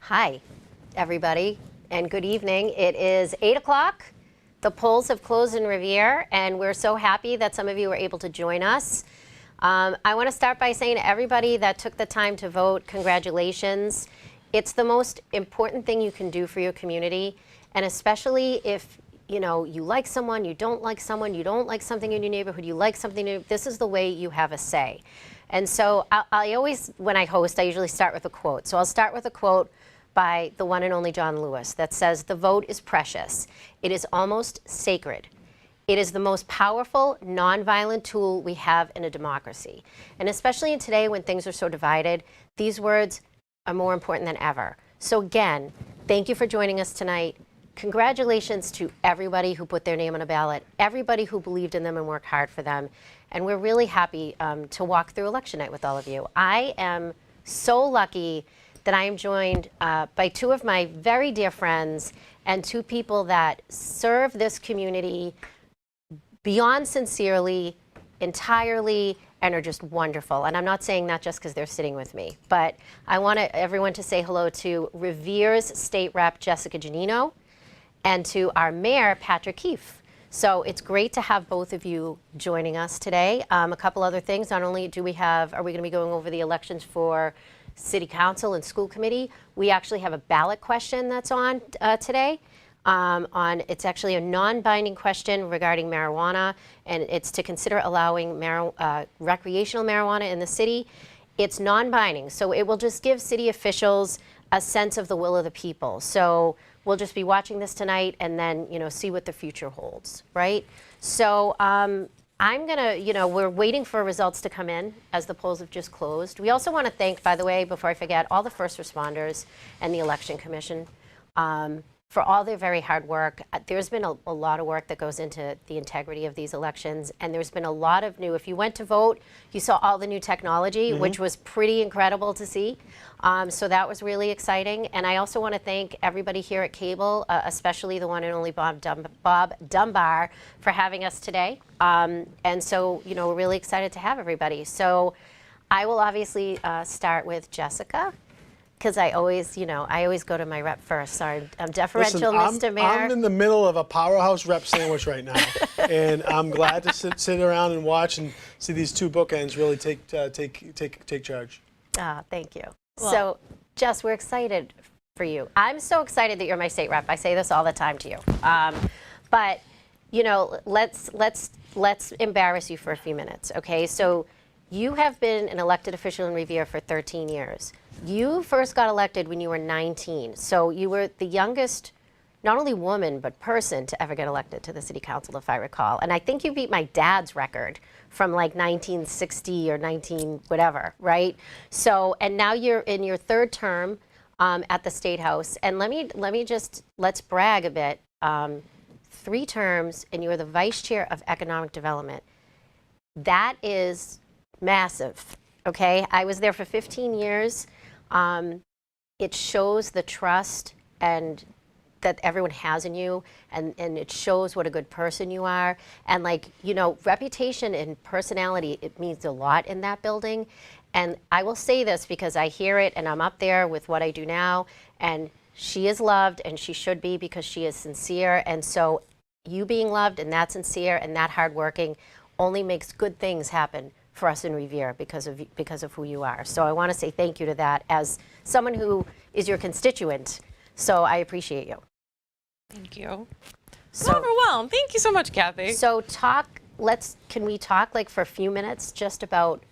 Hi, everybody, and good evening. It is 8 o'clock. The polls have closed in Revere, and we're so happy that some of you were able to join us. I want to start by saying to everybody that took the time to vote, congratulations. It's the most important thing you can do for your community, and especially if you like someone, you don't like someone, you don't like something in your neighborhood, you like something new, this is the way you have a say. And so I always, when I host, I usually start with a quote. So I'll start with a quote by the one and only John Lewis that says, "The vote is precious. It is almost sacred. It is the most powerful, nonviolent tool we have in a democracy." And especially in today when things are so divided, these words are more important than ever. So again, thank you for joining us tonight. Congratulations to everybody who put their name on a ballot, everybody who believed in them and worked hard for them. And we're really happy to walk through election night with all of you. I am so lucky that I am joined by two of my very dear friends and two people that serve this community beyond sincerely, entirely, and are just wonderful. And I'm not saying that just because they're sitting with me, but I want everyone to say hello to Revere's State Rep Jessica Giannino and to our Mayor Patrick Keefe. So it's great to have both of you joining us today. A couple other things. Not only are we going to be going over the elections for City Council and School Committee, we actually have a ballot question that's on today. It's actually a non-binding question regarding marijuana, and it's to consider allowing recreational marijuana in the city. It's non-binding, so it will just give city officials a sense of the will of the people. So we'll just be watching this tonight and then, see what the future holds, right? So I'm gonna, we're waiting for results to come in as the polls have just closed. We also want to thank, by the way, before I forget, all the first responders and the Election Commission for all their very hard work. There's been a lot of work that goes into the integrity of these elections, and there's been a lot of new, if you went to vote, you saw all the new technology, which was pretty incredible to see. So that was really exciting. And I also want to thank everybody here at Cable, especially the one and only Bob Dunbar for having us today. And so, we're really excited to have everybody. So I will obviously start with Jessica, because I always go to my rep first. Sorry, I'm deferential, Mr. Mayor. I'm in the middle of a powerhouse rep sandwich right now, and I'm glad to sit around and watch and see these two bookends really take charge. Thank you. Well, so, Jess, we're excited for you. I'm so excited that you're my state rep. I say this all the time to you. But let's embarrass you for a few minutes, okay? So, you have been an elected official in Revere for 13 years. You first got elected when you were 19. So you were the youngest, not only woman, but person to ever get elected to the city council, if I recall. And I think you beat my dad's record from like 1960 or 19 whatever, right? So, and now you're in your third term at the State House. And let's brag a bit. 3 terms, and you are the vice chair of economic development. That is massive, okay? I was there for 15 years. It shows the trust and that everyone has in you, and it shows what a good person you are. And reputation and personality, it means a lot in that building. And I will say this because I hear it and I'm up there with what I do now, and she is loved and she should be because she is sincere. And so you being loved and that sincere and that hardworking only makes good things happen for us in Revere because of who you are. So I want to say thank you to that as someone who is your constituent. So I appreciate you. Thank you. So I'm overwhelmed. Thank you so much, Kathy. So can we talk for a few minutes just about,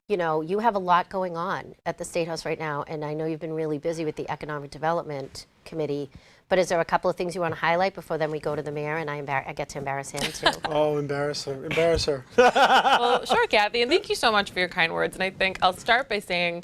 you have a lot going on at the State House right now, and I know you've been really busy with the Economic Development Committee. But is there a couple of things you want to highlight before then we go to the mayor and I get to embarrass him too? Oh, embarrass her. Well, sure, Kathy, and thank you so much for your kind words. And I think I'll start by saying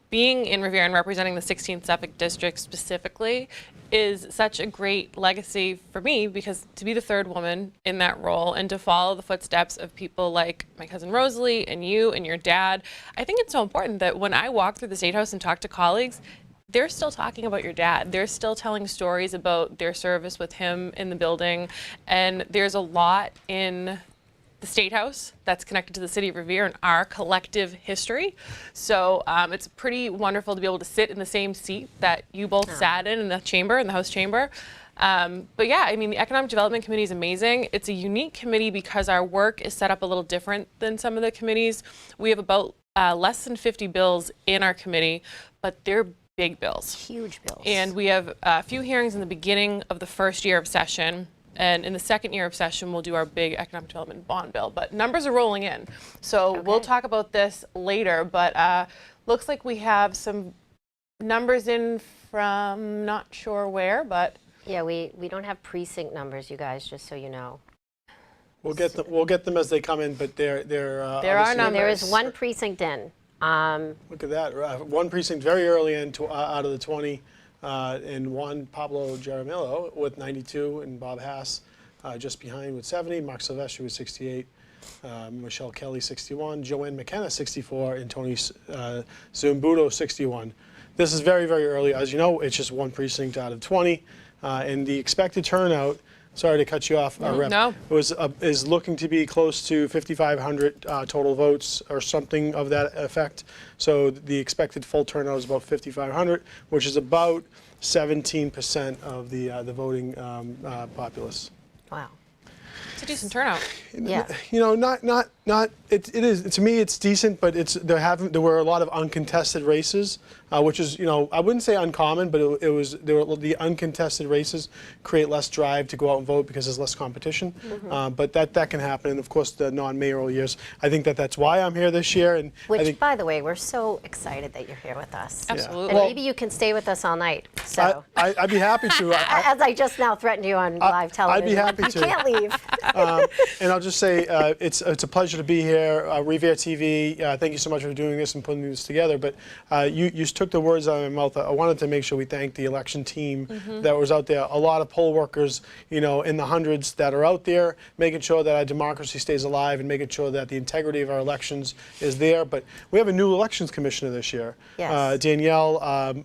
being in Revere and representing the 16th Suffolk District specifically is such a great legacy for me, because to be the third woman in that role and to follow the footsteps of people like my cousin Rosalie and you and your dad, I think it's so important that when I walk through the State House and talk to colleagues, they're still talking about your dad. They're still telling stories about their service with him in the building. And there's a lot in the State House that's connected to the city of Revere and our collective history. So it's pretty wonderful to be able to sit in the same seat that you both sat in the chamber, in the House chamber. But yeah, I mean, the Economic Development Committee is amazing. It's a unique committee because our work is set up a little different than some of the committees. We have about less than 50 bills in our committee, but they're big bills. Huge bills. And we have a few hearings in the beginning of the first year of session. And in the second year of session, we'll do our big economic development bond bill. But numbers are rolling in. So we'll talk about this later. But looks like we have some numbers in from not sure where, but. Yeah, we don't have precinct numbers, you guys, just so you know. We'll get them as they come in, but there There are obviously- numbers. There is one precinct in. Look at that. One precinct very early in out of the 20, and one Pablo Jaramillo with 92, and Bob Hass just behind with 70, Mark Silvestri with 68, Michelle Kelly 61, Joanne McKenna 64, and Tony Zumbudo 61. This is very, very early. As you know, it's just one precinct out of 20, and the expected turnout, sorry to cut you off, Rep, No. is looking to be close to 5,500 total votes or something of that effect. So the expected full turnout is about 5,500, which is about 17% of the voting populace. Wow. It's a decent turnout. Yeah. You know, not. It is, to me, it's decent, but there were a lot of uncontested races, which is, you know, I wouldn't say uncommon, but the uncontested races create less drive to go out and vote because there's less competition. But that can happen, and of course the non-mayoral years. I think that's why I'm here this year, and I Which, think, by the way, we're so excited that you're here with us. Absolutely. And Well, maybe you can stay with us all night. So, I'd be happy to. as I just now threatened you on live television, I'd be happy you to. can't leave. And I'll just say it's a pleasure to be here. Revere TV, thank you so much for doing this and putting this together. But you took the words out of my mouth. I wanted to make sure we thank the election team that was out there. A lot of poll workers, you know, in the hundreds that are out there, making sure that our democracy stays alive and making sure that the integrity of our elections is there. But we have a new elections commissioner this year. Yes. Danielle,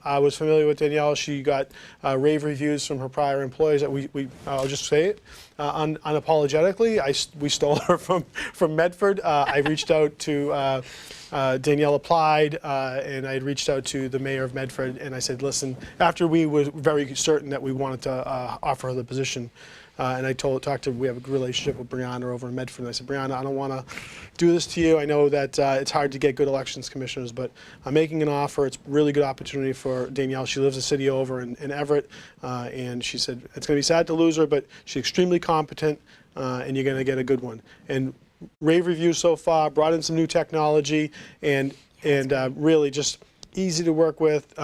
I was familiar with Danielle. She got rave reviews from her prior employees. That I'll just say it. Unapologetically, we stole her from Medford. I reached out to Danielle applied, and I had reached out to the mayor of Medford, and I said, listen, after we were very certain that we wanted to offer her the position, and I talked to we have a good relationship with Brianna over in Medford, and I said, Brianna, I don't want to do this to you. I know that it's hard to get good elections commissioners, but I'm making an offer. It's a really good opportunity for Danielle. She lives a city over in Everett, and she said, it's going to be sad to lose her, but she's extremely competent, and you're going to get a good one. And rave reviews so far, brought in some new technology, and really just easy to work with,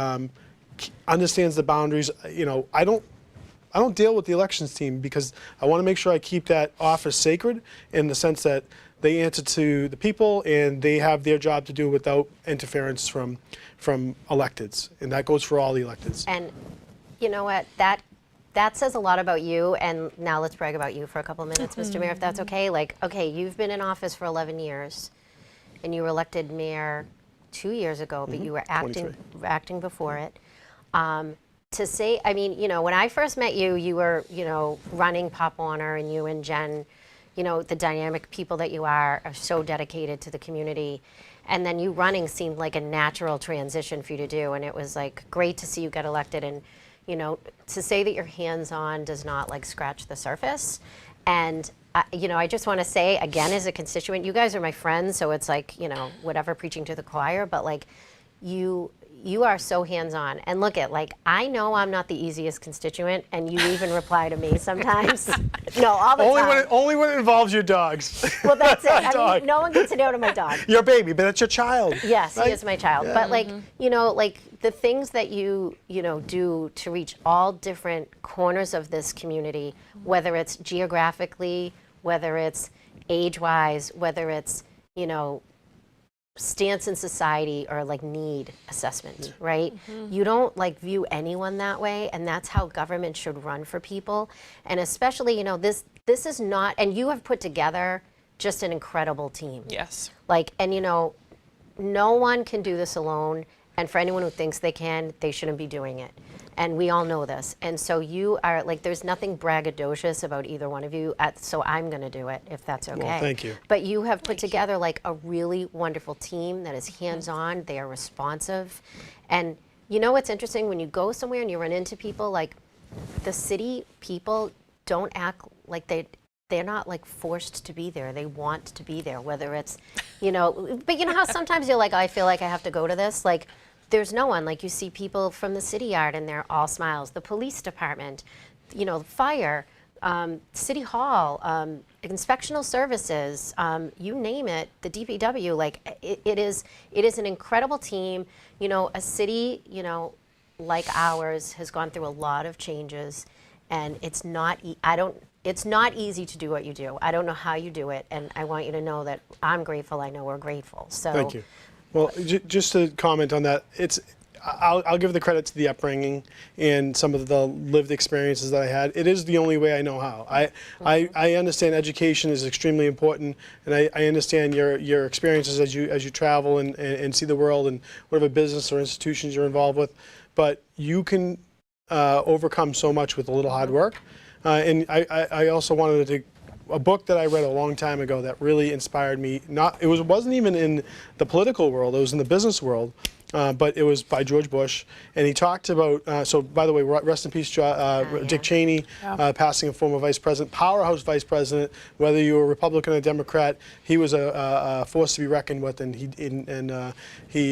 understands the boundaries. You know, I don't deal with the elections team because I want to make sure I keep that office sacred in the sense that they answer to the people and they have their job to do without interference from electeds, and that goes for all the electeds. And you know what? That says a lot about you. And now let's brag about you for a couple of minutes, Mr. Mayor, if that's okay. Like, okay, you've been in office for 11 years, and you were elected mayor 2 years ago, but you were acting before it. To say, I mean, you know, when I first met you, you were, you know, running Pop Warner, and you and Jen, you know, the dynamic people that you are so dedicated to the community. And then you running seemed like a natural transition for you to do. And it was like great to see you get elected. And, you know, to say that you're hands-on does not like scratch the surface. And, you know, I just want to say, again, as a constituent, you guys are my friends. So it's like, you know, whatever, preaching to the choir. But like, you are so hands-on. And look at, like, I know I'm not the easiest constituent, and you even reply to me sometimes. No, all the time. Only when it involves your dogs. Well, that's it. I mean, no one gets to know to my dog. Your baby, but that's your child. Yes, right? he is my child. Yeah. But like, you know, like the things that you know, do to reach all different corners of this community, whether it's geographically, whether it's age-wise, whether it's, you know, stance in society or like need assessment, right? You don't like view anyone that way, and that's how government should run for people. And especially, you know, this is not, and you have put together just an incredible team. Yes. Like, and you know, no one can do this alone, and for anyone who thinks they can, they shouldn't be doing it. And we all know this. And so you are, like, there's nothing braggadocious about either one of you, so I'm going to do it, if that's okay. Well, thank you. But you have put together, like, a really wonderful team that is hands-on, they are responsive. And you know what's interesting? When you go somewhere and you run into people, like, the city people don't act like they're not, like, forced to be there. They want to be there, whether it's, you know, but you know how sometimes you're like, I feel like I have to go to this? Like, there's no one. Like, you see people from the city yard and they're all smiles. The police department, you know, fire, city hall, inspectional services, you name it, the DPW, like, it is an incredible team. You know, a city, you know, like ours has gone through a lot of changes, and it's not easy to do what you do. I don't know how you do it, and I want you to know that I'm grateful. I know we're grateful. So Thank you. Well, just to comment on that, I'll give the credit to the upbringing and some of the lived experiences that I had. It is the only way I know how. I understand education is extremely important, and I understand your experiences as you travel and see the world and whatever business or institutions you're involved with. But you can overcome so much with a little hard work. And I also wanted to. A book that I read a long time ago that really inspired me. It wasn't even in the political world; it was in the business world. But it was by George Bush, and he talked about. So, by the way, rest in peace, Dick Cheney, passing a former vice president, powerhouse vice president. Whether you were a Republican or Democrat, he was a force to be reckoned with, and he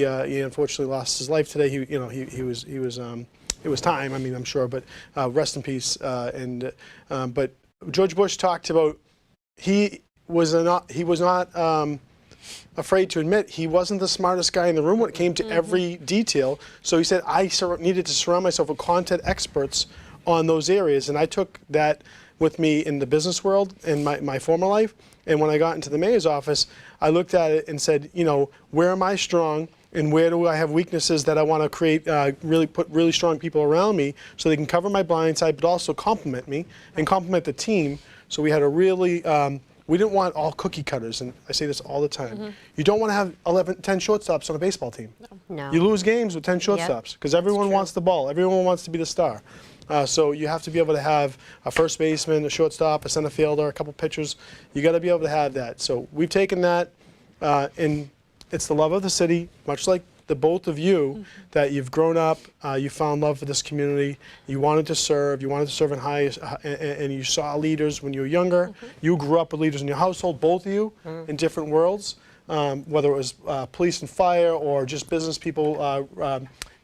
unfortunately lost his life today. He was. It was time. I mean, I'm sure, but rest in peace. But George Bush talked about. He was not afraid to admit he wasn't the smartest guy in the room when it came to every detail. So he said, I needed to surround myself with content experts on those areas. And I took that with me in the business world in my former life. And when I got into the mayor's office, I looked at it and said, you know, where am I strong? And where do I have weaknesses that I want to create, put really strong people around me so they can cover my blind side, but also complement me and complement the team. So we had a really, we didn't want all cookie cutters, and I say this all the time. You don't want to have 10 shortstops on a baseball team. no. You lose games with 10 shortstops because everyone wants the ball. Everyone wants to be the star. So you have to be able to have a first baseman, a shortstop, a center fielder, a couple pitchers. You got to be able to have that. So we've taken that, and it's the love of the city, much like the both of you, that you've grown up, you found love for this community, you wanted to serve in highest, and you saw leaders when you were younger. You grew up with leaders in your household, both of you, in different worlds, whether it was police and fire or just business people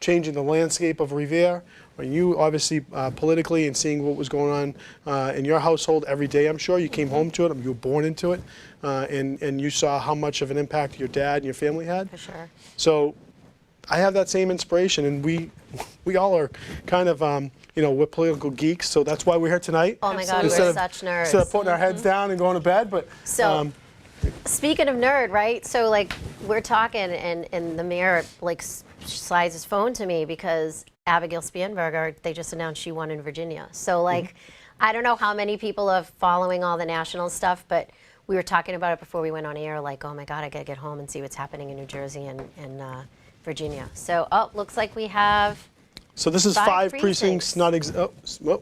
changing the landscape of Revere. When you obviously politically and seeing what was going on in your household every day, I'm sure you came home to it. You were born into it, and you saw how much of an impact your dad and your family had. For sure. So I have that same inspiration, and we all are kind of we're political geeks, so that's why we're here tonight. Oh my God, we're such nerds. Instead of putting our heads down and going to bed, but so. Speaking of nerd, right? So, like, we're talking, and the mayor, like, slides his phone to me because Abigail Spanberger, they just announced she won in Virginia. So, like, I don't know how many people are following all the national stuff, but we were talking about it before we went on air, like, oh my God, I gotta get home and see what's happening in New Jersey and Virginia. So, looks like we have. So this is five precincts, not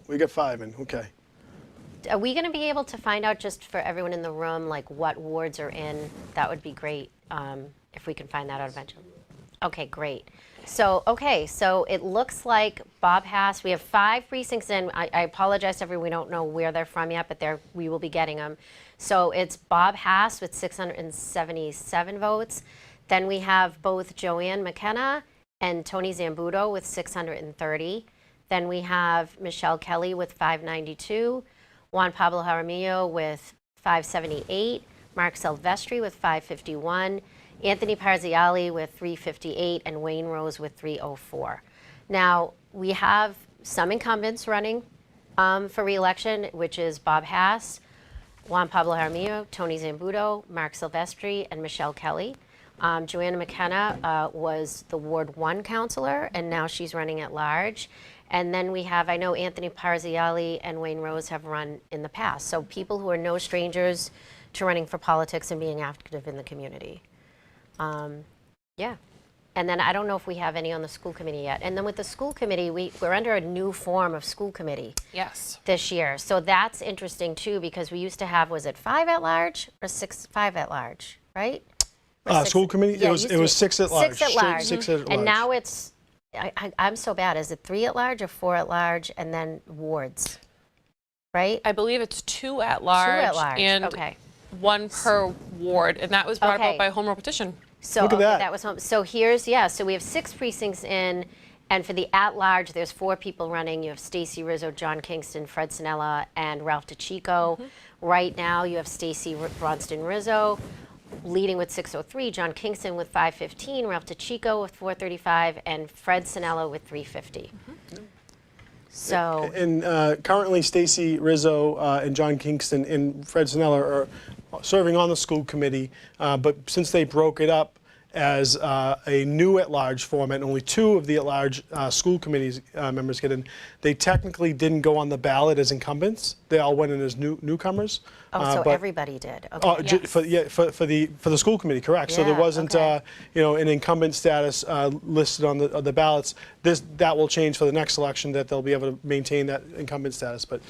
we got 5 in, okay. Are we going to be able to find out, just for everyone in the room, like what wards are in? That would be great if we can find that out eventually. Okay, great. So it looks like Bob Hass, we have 5 precincts in. I apologize to everyone, we don't know where they're from yet, but we will be getting them. So it's Bob Hass with 677 votes. Then we have both Joanne McKenna and Tony Zambuto with 630. Then we have Michelle Kelly with 592. Juan Pablo Jaramillo with 578, Mark Silvestri with 551, Anthony Parziali with 358, and Wayne Rose with 304. Now, we have some incumbents running for re-election, which is Bob Hass, Juan Pablo Jaramillo, Tony Zambuto, Mark Silvestri, and Michelle Kelly. Joanna McKenna was the Ward 1 counselor, and now she's running at large. And then we have, I know Anthony Parziali and Wayne Rose have run in the past. So people who are no strangers to running for politics and being active in the community. Yeah. And then I don't know if we have any on the school committee yet. And then with the school committee, we're under a new form of school committee Yes. this year. So that's interesting too, because we used to have, was it 5 at large or 5 at large, right? Or six- School committee, yeah, it was 6 at large. 6 at large. Six at large. And now it's, I'm so bad. Is it 3 at large or 4 at large and then wards? Right? I believe it's 2 at large. large, And okay. 1 per ward, and that was brought Okay. about by home rule petition. So Look at okay, that. was home. So here's so we have 6 precincts in, and for the at-large, there's 4 people running. You have Stacy Rizzo, John Kingston, Fred Sinella, and Ralph DeChico. Right now, you have Stacy Bronston Rizzo leading with 603, John Kingston with 515, Ralph DeChico with 435, and Fred Sinella with 350. So And currently, Stacy Rizzo and John Kingston and Fred Sinella are serving on the school committee, but since they broke it up as a new at-large format, and only 2 of the at-large school committees members get in, they technically didn't go on the ballot as incumbents. They all went in as newcomers. so but- everybody did. Okay. for the school committee, correct. So there Yeah, wasn't okay. an incumbent status listed on the ballots. That will change for the next election, that they'll be able to maintain that incumbent status. But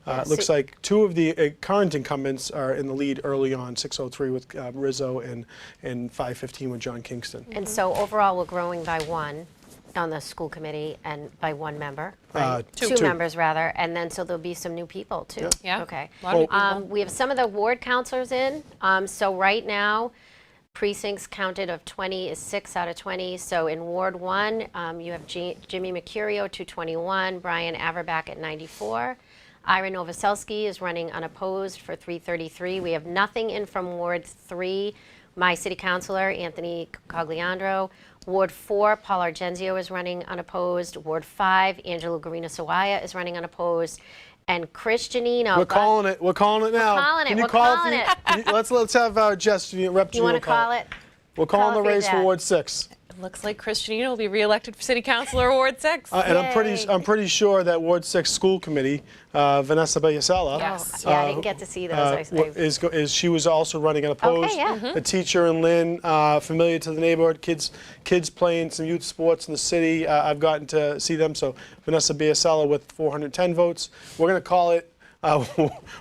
it looks so- like 2 of the current incumbents are in the lead early on, 603 with Rizzo and 515 with John Kingston. And so overall, we're growing by 1 on the school committee and by 1 member, right? 2. 2 members rather, and then so there'll be some new people too. Yeah. Okay. A lot of new people. We have some of the ward counselors in. So right now, precincts counted of 20 is 6 out of 20. So in Ward 1, you have Jimmy Mercurio, 221, Brian Averbach at 94. Ira Novoselsky is running unopposed for 333. We have nothing in from Ward 3. My city councilor, Anthony Cogliandro. Ward 4, Paul Argenzio is running unopposed. Ward 5, Angelo Garina-Sawaya is running unopposed. And Chris Janino. We're calling it. We're calling it now. calling it, Can you we're call calling Let's have Jess, Rep. You want to Janino call it? We're calling Call the it for race your for dad. Ward 6. It looks like Chris Janino will be reelected for City Councilor Ward 6. And Yay. I'm pretty sure that Ward 6 school committee, Vanessa Bayasela, Yes. Yeah, I didn't get to see those. she was also running unopposed. Okay, yeah. A teacher in Lynn, familiar to the neighborhood, kids playing some youth sports in the city. I've gotten to see them. So Vanessa Bayasela with 410 votes. We're going to call it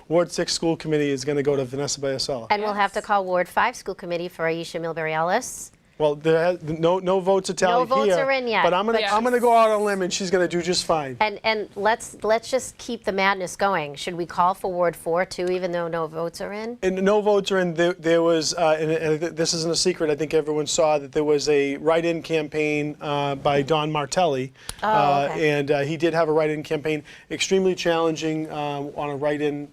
Ward 6 school committee is going to go to Vanessa Bayasela. And we'll have to call Ward 5 school committee for Aisha Milbury-Ellis. Well, no votes are tallied votes here. are in yet. But I'm gonna go out on a limb, and she's gonna do just fine. And let's just keep the madness going. Should we call for Ward 4 too, even though no votes are in? And no votes are in. There was, and this isn't a secret. I think everyone saw that there was a write-in campaign by Don Martelli, okay. and he did have a write-in campaign. Extremely challenging on a write-in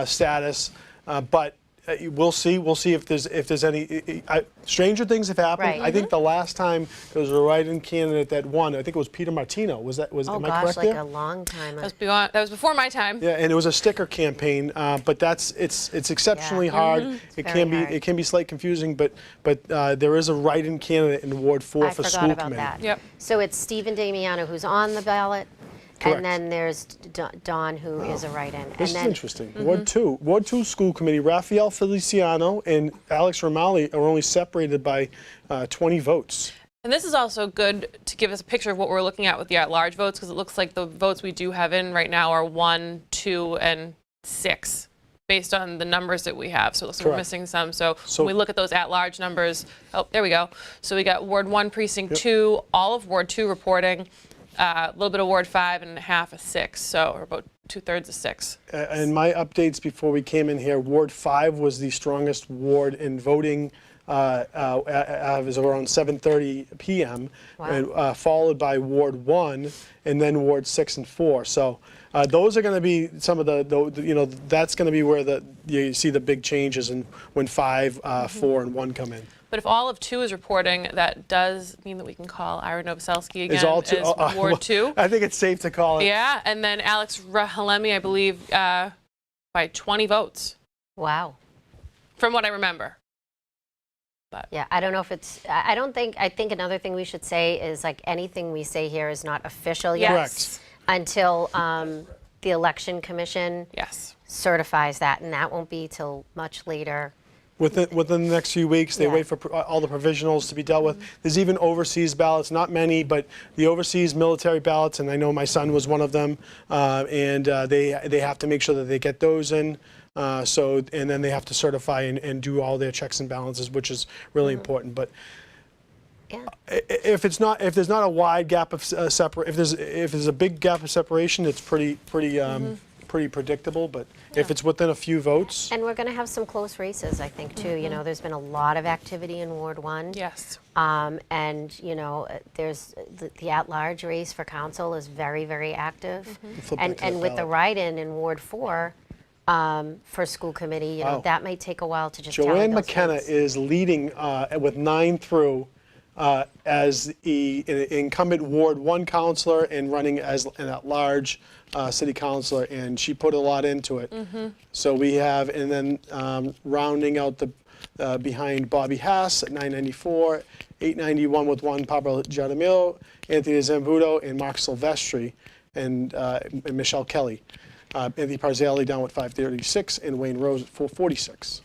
status, but. We'll see. We'll see if there's any. Stranger things have happened. Right. I think the last time there was a write-in candidate that won, I think it was Peter Martino. Oh am I gosh, correct like there? a long time. That was before my time. Yeah, and it was a sticker campaign, but it's exceptionally hard. It very can be hard. it can be slightly confusing, but there is a write-in candidate in Ward 4 I for forgot school about committee. that. Yep. So it's Stephen Damiano who's on the ballot, Correct. and then there's Don who is a write-in. This and is then, interesting. Ward 2 school committee. Raphael Feliciano and Alex Romali are only separated by 20 votes. And this is also good to give us a picture of what we're looking at with the at-large votes, because it looks like the votes we do have in right now are 1, 2, and 6, based on the numbers that we have. So it looks like we're Correct. missing some. So So- when we look at those at-large numbers, oh, there we go. So we got Ward 1, Precinct 2, all of Ward 2 reporting, a little bit of Ward 5, and half of 6, so or about 2/3 of 6. And my updates before we came in here, Ward 5 was the strongest ward in voting. It was around 7:30 p.m. Wow. And, followed by Ward 1, and then Ward 6 and 4. So those are going to be some of that's going to be where you see the big changes, and when 5, 4, and 1 come in. But if all of 2 is reporting, that does mean that we can call Ira Novoselsky again Is all two? as Ward 2. I think it's safe to call it. Yeah, and then Alex Rahalemi, I believe, by 20 votes, wow. from what I remember. Yeah, I don't know if it's, I think another thing we should say is like anything we say here is not official yet. Correct. Until the election commission Yes. certifies that, and that won't be till much later within the next few weeks. They Yeah. wait for all the provisionals to be dealt with. There's even overseas ballots, not many, but the overseas military ballots, and I know my son was one of them, and they have to make sure that they get those in. And then they have to certify and do all their checks and balances, which is really important. But Yeah. if there's not a wide gap of if there's a big gap of separation, it's pretty predictable. But if it's within a few votes, And we're going to have some close races, I think, too. You know, there's been a lot of activity in Ward 1. Yes. And, you know, there's the at-large race for council is very, very active. Flip back to that And with the ballot. write-in in Ward 4 for school committee, you know, Wow. that might take a while to just tally Joanne those McKenna votes. is leading with 9 through as the incumbent Ward 1 councilor and running as an at-large city councilor, and she put a lot into it. So we have, and then rounding out the behind Bobby Hass at 994, 891 with Juan Pablo Jadamillo, Anthony Zambuto, and Mark Silvestri, and Michelle Kelly. Anthony Parzali down with 536, and Wayne Rose at 446.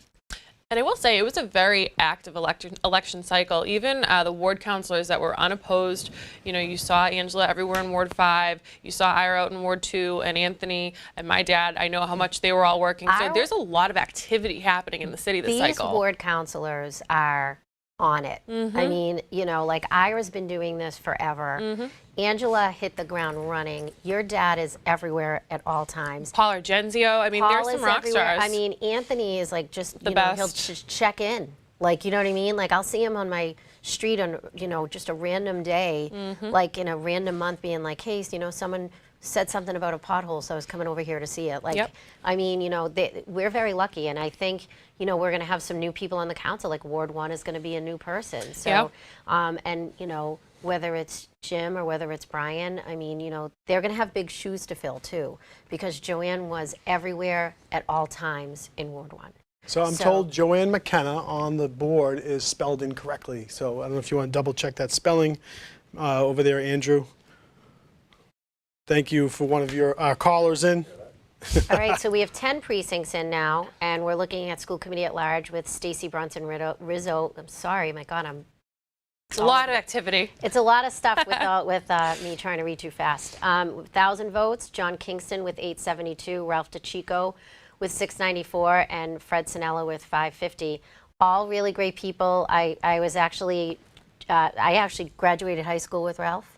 And I will say it was a very active election cycle. Even the ward councilors that were unopposed, you know, you saw Angela everywhere in Ward 5, you saw Ira out in Ward 2, and Anthony and my dad, I know how much they were all working. So there's a lot of activity happening in the city this cycle. These ward councilors are on it. I mean, you know, like Ira's been doing this forever. Angela hit the ground running. Your dad is everywhere at all times. Paul Argenzio, I mean, Paul there's some is rock everywhere. stars. I mean, Anthony is like just, The you know, he'll best. just check in. Like, you know what I mean? Like, I'll see him on my street on, you know, just a random day, like in a random month being like, hey, you know, someone said something about a pothole, so I was coming over here to see it. Like, Yep. I mean, you know, we're very lucky, and I think, you know, we're going to have some new people on the council. Like Ward 1 is going to be a new person. So, Yep. and you know, whether it's Jim or whether it's Brian, I mean, you know, they're going to have big shoes to fill too, because Joanne was everywhere at all times in Ward 1. So I'm told Joanne McKenna on the board is spelled incorrectly. So I don't know if you want to double check that spelling over there, Andrew. Thank you for one of your callers in. All right, so we have 10 precincts in now, and we're looking at school committee at large with Stacy Brunson Rizzo. I'm sorry, my God, it's a lot of activity. it's a lot of stuff with me trying to read too fast. 1,000 votes, John Kingston with 872, Ralph DeChico with 694, and Fred Sinella with 550. All really great people. I actually graduated high school with Ralph.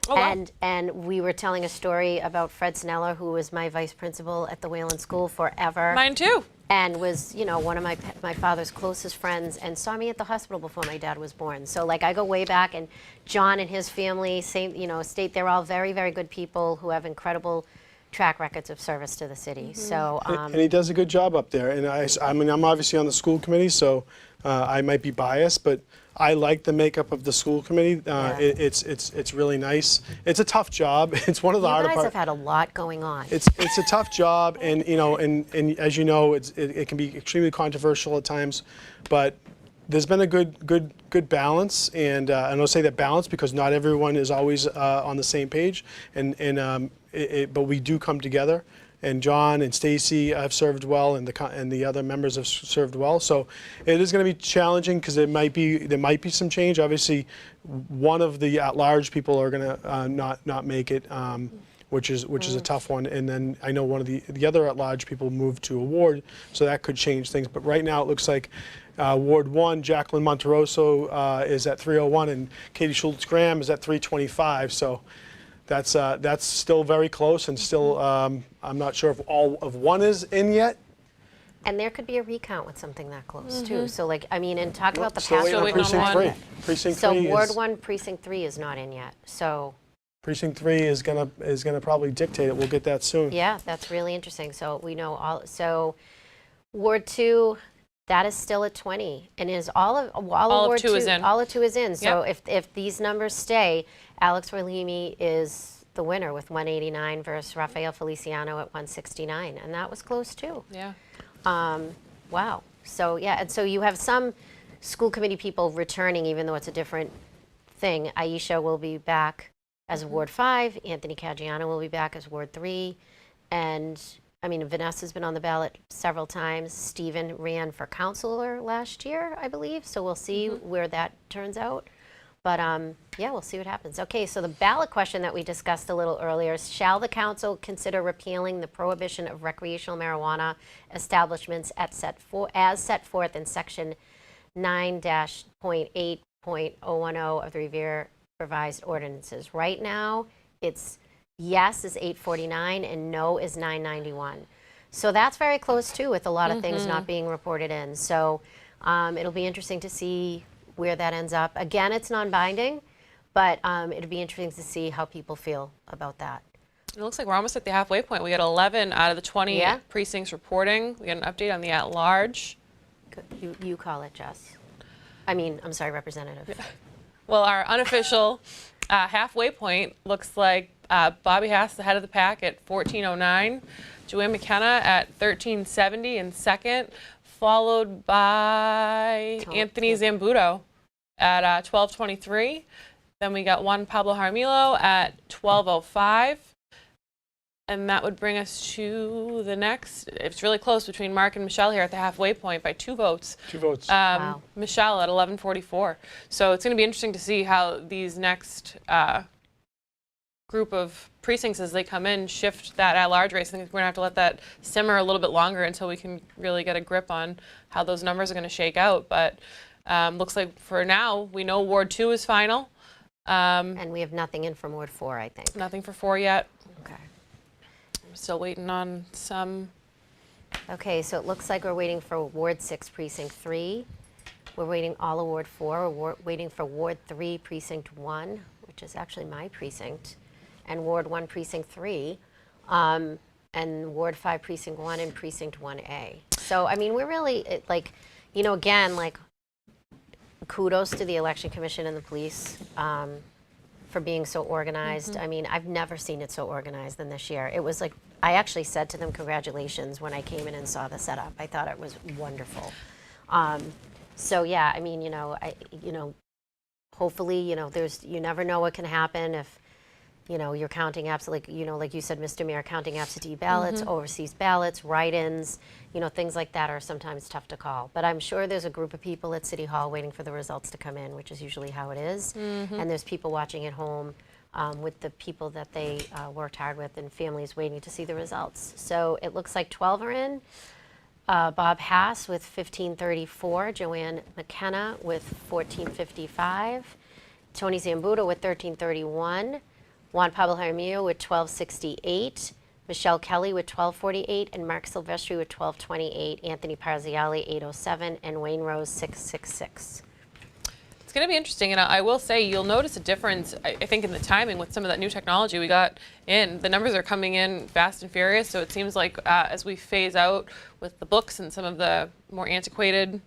Oh, wow. And we were telling a story about Fred Sinella, who was my vice principal at the Wayland School forever. Mine too. And was, you know, one of my father's closest friends, and saw me at the hospital before my dad was born. So like I go way back, and John and his family, same, you know, they're all very, very good people who have incredible track records of service to the city. So And he does a good job up there. And I mean, I'm obviously on the school committee, so I might be biased, but I like the makeup of the school committee. It's really nice. It's a tough job. It's one of the you harder guys parts. have had a lot going on. It's a tough job, and you know, and as you know, it can be extremely controversial at times, but there's been a good balance, and I'll say that balance because not everyone is always on the same page, but we do come together. And John and Stacy have served well, and the other members have served well. So it is going to be challenging because there might be some change. Obviously, one of the at-large people are going to not make it, which is a tough one. And then I know one of the other at-large people moved to a ward, so that could change things. But right now it looks like Ward 1, Jacqueline Monteroso is at 301, and Katie Schultz-Graham is at 325. So that's still very close, and still I'm not sure if all of one is in yet. And there could be a recount with something that close too. So like, I mean, and talk about the Still past. waiting on waiting on precinct one. 3. Precinct So 3 Ward is 1, Precinct 3 is not in yet. So precinct 3 is gonna probably dictate it. We'll get that soon. yeah, that's really interesting. So we know all. So Ward 2, that is still at 20, and is all of Ward 2 is in. All of 2 is in. So Yep. if these numbers stay, Alex Rolimi is the winner with 189 versus Rafael Feliciano at 169, and that was close too. Yeah. Wow. So yeah, and so you have some school committee people returning, even though it's a different thing. Aisha will be back as Ward 5. Anthony Caggiano will be back as Ward 3, and I mean, Vanessa's been on the ballot several times. Stephen ran for councilor last year, I believe. So we'll see where that turns out. But yeah, we'll see what happens. Okay, so the ballot question that we discussed a little earlier is, shall the council consider repealing the prohibition of recreational marijuana establishments as set forth in section 9-.8.010 of the Revere revised ordinances? Right now, it's yes is 849 and no is 991. So that's very close too, with a lot of things not being reported in. So it'll be interesting to see where that ends up. Again, it's non-binding, but it'll be interesting to see how people feel about that. It looks like we're almost at the halfway point. We got 11 out of the 20 Yeah. precincts reporting. We got an update on the at-large. You call it, Jess. I'm sorry, Representative. Well, our unofficial halfway point looks like Bobby Hass, the head of the pack, at 1409. Joanne McKenna at 1370 in second, followed by Anthony Zambuto at 1223. Then we got Juan Pablo Jaramillo at 1205. And that would bring us to the next. It's really close between Mark and Michelle here at the halfway point by 2 votes. 2 votes. Wow. Michelle at 1144. So it's going to be interesting to see how these next group of precincts, as they come in, shift that at-large race. I think we're going to have to let that simmer a little bit longer until we can really get a grip on how those numbers are going to shake out. But looks like for now, we know Ward 2 is final. And we have nothing in from Ward 4, I think. Nothing for 4 yet. Okay. I'm still waiting on some. Okay, so it looks like we're waiting for Ward 6, Precinct 3. We're waiting all of Ward 4. We're waiting for Ward 3, Precinct 1, which is actually my precinct, and Ward 1, Precinct 3, and Ward 5, Precinct 1, and Precinct 1A. So, I mean, we're really, again, kudos to the Election Commission and the police for being so organized. I mean, I've never seen it so organized than this year. It was like, I actually said to them, congratulations, when I came in and saw the setup. I thought it was wonderful. So yeah, I mean, hopefully, you never know what can happen if, you're counting like you said, Mr. Mayor, counting absentee ballots, overseas ballots, write-ins, things like that are sometimes tough to call. But I'm sure there's a group of people at City Hall waiting for the results to come in, which is usually how it is. And there's people watching at home with the people that they worked hard with, and families waiting to see the results. So it looks like 12 are in. Bob Hass with 1534, Joanne McKenna with 1455, Tony Zambuto with 1331, Juan Pablo Jaramillo with 1268, Michelle Kelly with 1248, and Mark Silvestri with 1228, Anthony Parziali 807, and Wayne Rose 666. It's going to be interesting, and I will say you'll notice a difference, I think, in the timing with some of that new technology we got in. The numbers are coming in fast and furious, so it seems like as we phase out with the books and some of the more antiquated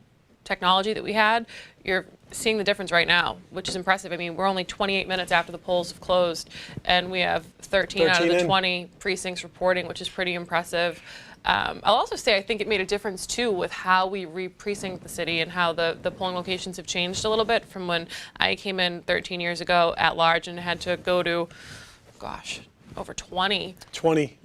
technology that we had, you're seeing the difference right now, which is impressive. I mean, we're only 28 minutes after the polls have closed, and we have 13 out of the 20 precincts reporting, which is pretty impressive. I'll also say I think it made a difference, too, with how we re-precinct the city and how the polling locations have changed a little bit from when I came in 13 years ago at large and had to go to, gosh, over 20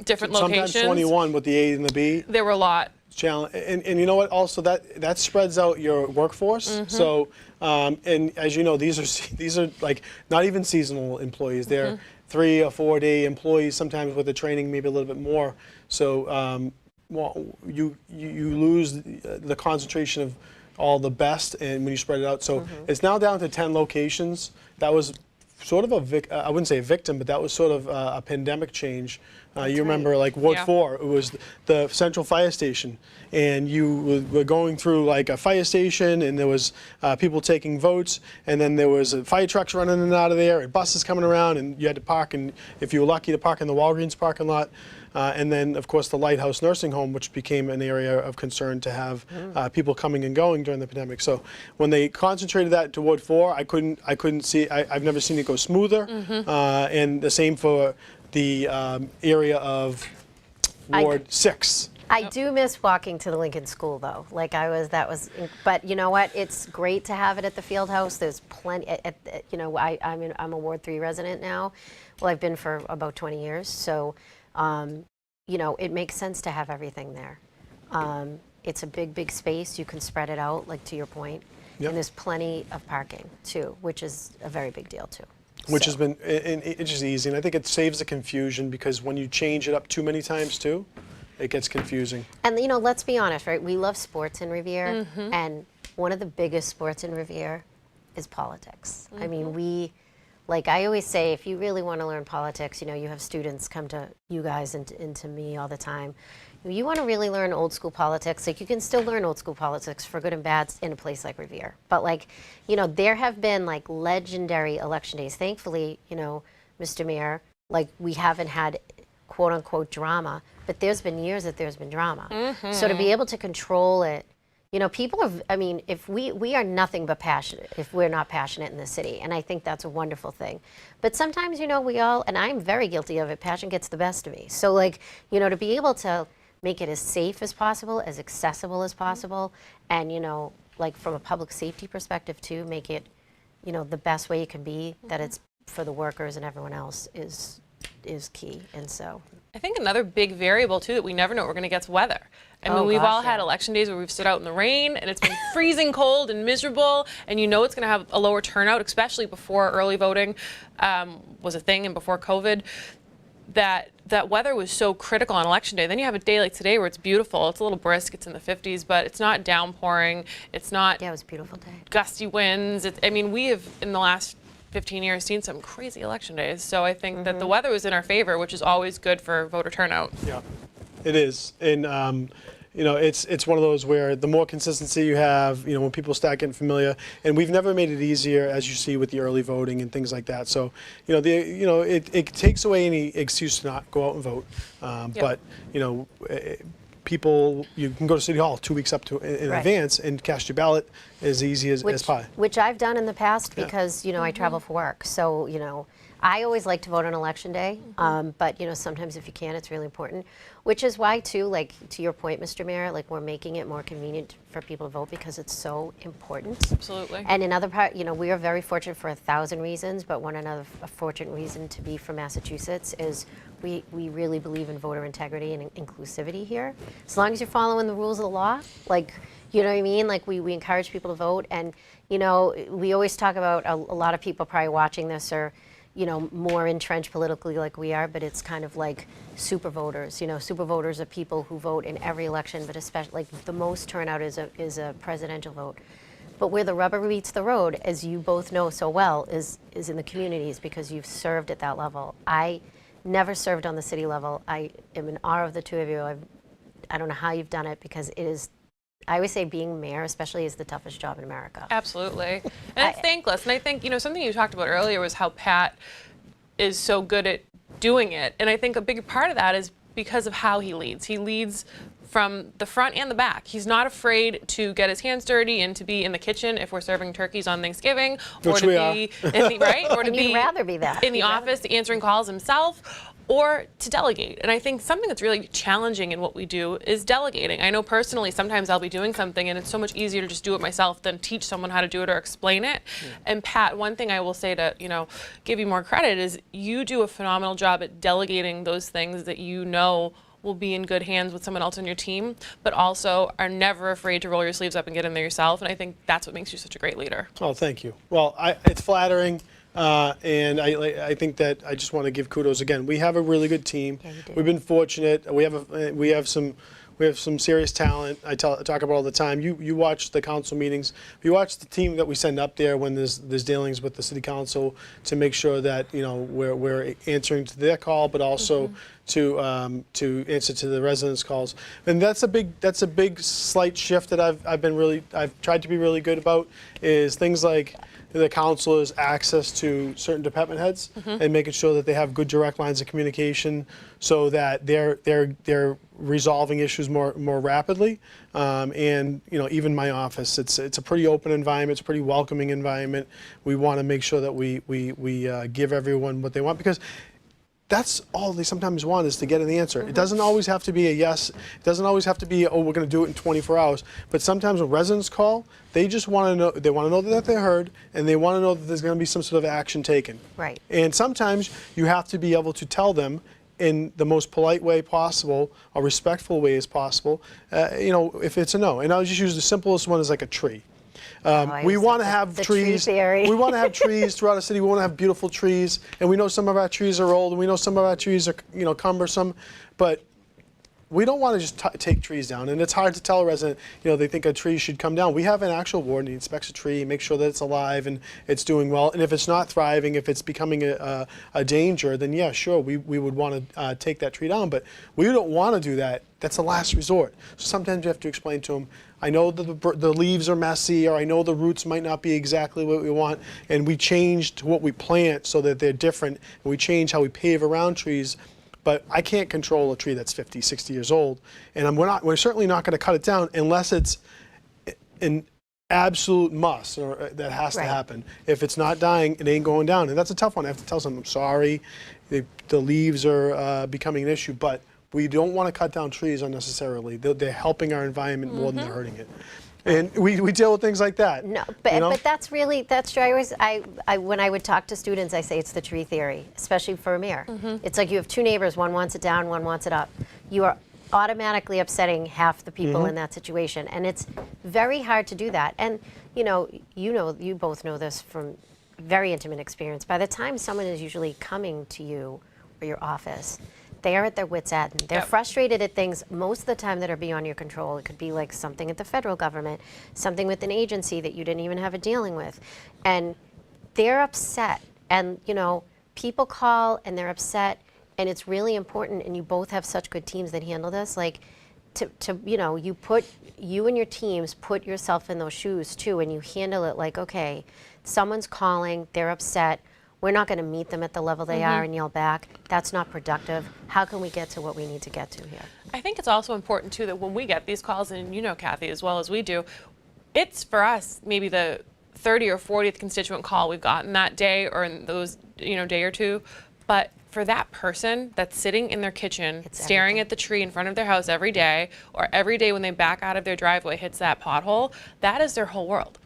different locations. Sometimes 21 with the A and the B. There were a lot. Challenge. And you know what? Also, that spreads out your workforce. So, and as you know, these are like not even seasonal employees. They're 3 or 4 day employees. Sometimes with the training, maybe a little bit more. So, you lose the concentration of all the best, and when you spread it out. So it's now down to 10 locations. That was sort of I wouldn't say a victim, but that was sort of a pandemic change. You remember, like Ward 4, it was the central fire station, and you were going through like a fire station, and there was people taking votes, and then there was fire trucks running in and out of there, and buses coming around, and you had to park, and if you were lucky to park in the Walgreens parking lot. And then, of course, the Lighthouse Nursing Home, which became an area of concern to have people coming and going during the pandemic. So when they concentrated that to Ward 4, I couldn't see. I've never seen it go smoother. And the same for the area of Ward 6. I do miss walking to the Lincoln School, though. But you know what? It's great to have it at the field house. There's plenty. I'm a Ward 3 resident now. Well, I've been for about 20 years. So, you know, it makes sense to have everything there. It's a big space. You can spread it out, like to your point. Yep. And there's plenty of parking too, which is a very big deal too. Which So- has been, and it's just easy, and I think it saves the confusion, because when you change it up too many times too, it gets confusing. And you know, let's be honest, right? We love sports in Revere, and one of the biggest sports in Revere is politics. I mean, like I always say, if you really want to learn politics, you know, you have students come to you guys and to me all the time. You want to really learn old school politics, like you can still learn old school politics for good and bad in a place like Revere. But like, you know, there have been like legendary election days. Thankfully, you know, Mr. Mayor, like we haven't had quote unquote drama, but there's been years that there's been drama. So to be able to control it, you know, people are, I mean, if we are nothing but passionate if we're not passionate in the city. And I think that's a wonderful thing. But sometimes, you know, we all, and I'm very guilty of it, passion gets the best of me. So like, you know, to be able to make it as safe as possible, as accessible as possible, and, you know, like from a public safety perspective too, make it, you know, the best way it can be, that it's for the workers and everyone else is key. And so I think another big variable too that we never know what we're going to get is weather. I mean, Oh, we've gosh, all had yeah. election days where we've stood out in the rain and it's been freezing cold and miserable, and you know it's going to have a lower turnout, especially before early voting was a thing and before COVID. That weather was so critical on election day. Then you have a day like today where it's beautiful. It's a little brisk. It's in the 50s, but it's not downpouring. It's not yeah, it was a beautiful day. gusty winds. I mean, we have in the last 15 years seen some crazy election days. So I think that the weather was in our favor, which is always good for voter turnout. Yeah, it is. And, you know, it's one of those where the more consistency you have, you know, when people start getting familiar, and we've never made it easier, as you see with the early voting and things like that. So, you know, it takes away any excuse to not go out and vote. But, you know, people, you can go to City Hall 2 weeks up to in Right. advance and cast your ballot as easy as pie. Which I've done in the past Yeah. because, you know, I travel for work. So, you know, I always like to vote on election day. But, you know, sometimes if you can, it's really important. Which is why, too, like, to your point, Mr. Mayor, like, we're making it more convenient for people to vote because it's so important. Absolutely. And another part, you know, we are very fortunate for 1,000 reasons, but a fortunate reason to be from Massachusetts is we really believe in voter integrity and inclusivity here. As long as you're following the rules of the law, like, you know what I mean? Like, we encourage people to vote. And, you know, we always talk about a lot of people probably watching this are, you know, more entrenched politically like we are, but it's kind of like super voters. You know, super voters are people who vote in every election, but especially like the most turnout is a presidential vote. But where the rubber meets the road, as you both know so well, is in the communities because you've served at that level. I never served on the city level. I am in awe of the two of you. I don't know how you've done it because it is. I always say being mayor, especially, is the toughest job in America. Absolutely. And it's thankless. And I think, you know, something you talked about earlier was how Pat is so good at doing it. And I think a big part of that is because of how he leads. He leads from the front and the back. He's not afraid to get his hands dirty and to be in the kitchen if we're serving turkeys on Thanksgiving, or Which to we be in the, right, or to And you'd be rather be that. in the You'd rather office answering calls himself, or to delegate. And I think something that's really challenging in what we do is delegating. I know personally sometimes I'll be doing something and it's so much easier to just do it myself than teach someone how to do it or explain it. And Pat, one thing I will say to, you know, give you more credit is you do a phenomenal job at delegating those things that you know will be in good hands with someone else on your team, but also are never afraid to roll your sleeves up and get in there yourself. And I think that's what makes you such a great leader. Oh, thank you. Well, it's flattering, and I think that I just want to give kudos again. We have a really good team. Yeah, you do. We've been fortunate. We have some serious talent. I talk about all the time. You watch the council meetings. You watch the team that we send up there when there's dealings with the city council to make sure that, you know, we're answering to their call, but also to answer to the residents' calls. And that's a big slight shift that I've tried to be really good about, is things like the councilors' access to certain department heads and making sure that they have good direct lines of communication so that they're resolving issues more rapidly. And, you know, even my office, it's a pretty open environment, it's a pretty welcoming environment. We want to make sure that we give everyone what they want, because that's all they sometimes want, is to get an answer. It doesn't always have to be a yes. It doesn't always have to be, oh, we're going to do it in 24 hours. But sometimes when residents call, they just want to know, they want to know that they're heard, and they want to know that there's going to be some sort of action taken. Right. And sometimes you have to be able to tell them in the most polite way possible, or respectful way as possible, if it's a no. And I'll just use the simplest one as like a tree. We want to have the trees. tree theory. We want to have trees throughout the city. We want to have beautiful trees, and we know some of our trees are old, and we know some of our trees are, cumbersome, but we don't want to just take trees down. And it's hard to tell a resident, they think a tree should come down. We have an actual ward, and he inspects a tree, makes sure that it's alive and it's doing well. And if it's not thriving, if it's becoming a danger, then yeah, sure, we would want to take that tree down. But we don't want to do that. That's the last resort. So sometimes you have to explain to them, I know that the leaves are messy, or I know the roots might not be exactly what we want, and we changed what we plant so that they're different, and we change how we pave around trees. But I can't control a tree that's 50, 60 years old, and we're certainly not going to cut it down unless it's an absolute must, or that has to happen. If it's not dying, it ain't going down, and that's a tough one. I have to tell someone, I'm sorry, the leaves are becoming an issue, but we don't want to cut down trees unnecessarily. They're helping our environment more than they're hurting it. And we deal with things like that. No, but that's true. When I would talk to students, I say it's the tree theory, especially for Revere. It's like you have two neighbors, one wants it down, one wants it up. You are automatically upsetting half the people in that situation, and it's very hard to do that. And you both know this from very intimate experience. By the time someone is usually coming to you or your office, they are at their wits' end. They're frustrated at things most of the time that are beyond your control. It could be like something at the federal government, something with an agency that you didn't even have a dealing with. And they're upset. And, people call and they're upset, and it's really important, and you both have such good teams that handle this, like you and your teams put yourself in those shoes too, and you handle it like, okay, someone's calling, they're upset, we're not going to meet them at the level they are and yell back. That's not productive. How can we get to what we need to get to here? I think it's also important, too, that when we get these calls, and Kathy, as well as we do, it's for us maybe the 30th or 40th constituent call we've gotten that day or in those, day or two. But for that person that's sitting in their kitchen, staring at the tree in front of their house every day, or every day when they back out of their driveway hits that pothole, that is their whole world.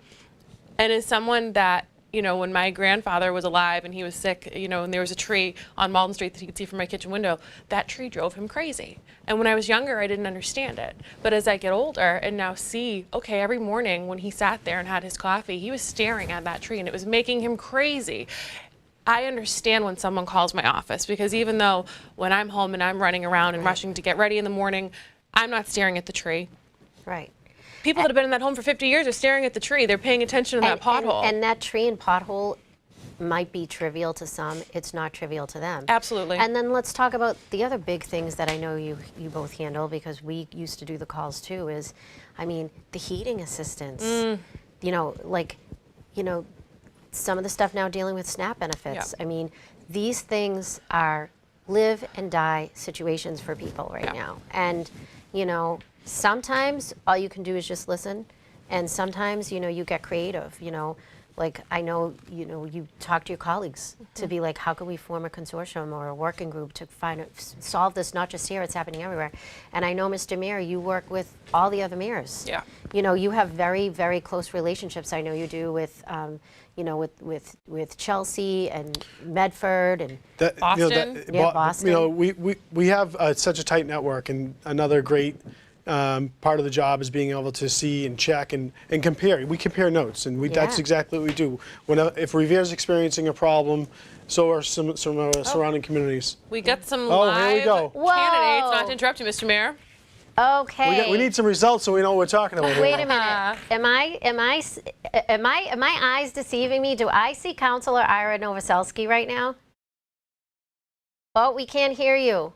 And as someone that, when my grandfather was alive and he was sick, and there was a tree on Malden Street that he could see from my kitchen window, that tree drove him crazy. And when I was younger, I didn't understand it. But as I get older and now see, okay, every morning when he sat there and had his coffee, he was staring at that tree and it was making him crazy. I understand when someone calls my office, because even though when I'm home and I'm running around and rushing to get ready in the morning, I'm not staring at the tree. Right. People that have been in that home for 50 years are staring at the tree. They're paying attention to that pothole. And that tree and pothole might be trivial to some. It's not trivial to them. Absolutely. And then let's talk about the other big things that I know you both handle, because we used to do the calls too, is, the heating assistance. Some of the stuff now dealing with SNAP benefits. Yeah. These things are live and die situations for people right now. And, sometimes all you can do is just listen, and sometimes you get creative. Like I know you talk to your colleagues to be like, how can we form a consortium or a working group to solve this, not just here, it's happening everywhere. And I know, Mr. Mayor, you work with all the other mayors. Yeah. You have very, very close relationships. I know you do with with Chelsea and Medford and Boston. Boston. We have such a tight network, and another great part of the job is being able to see and check and compare. We compare notes, and that's exactly what we do. If Revere's experiencing a problem, so are some surrounding communities. We got some Here we live go. candidates. Not to interrupt you, Mr. Mayor. Okay. We need some results so we know what we're talking about. Wait a minute. Am my eyes deceiving me? Do I see Councilor Ira Novoselsky right now? Oh, we can't hear you.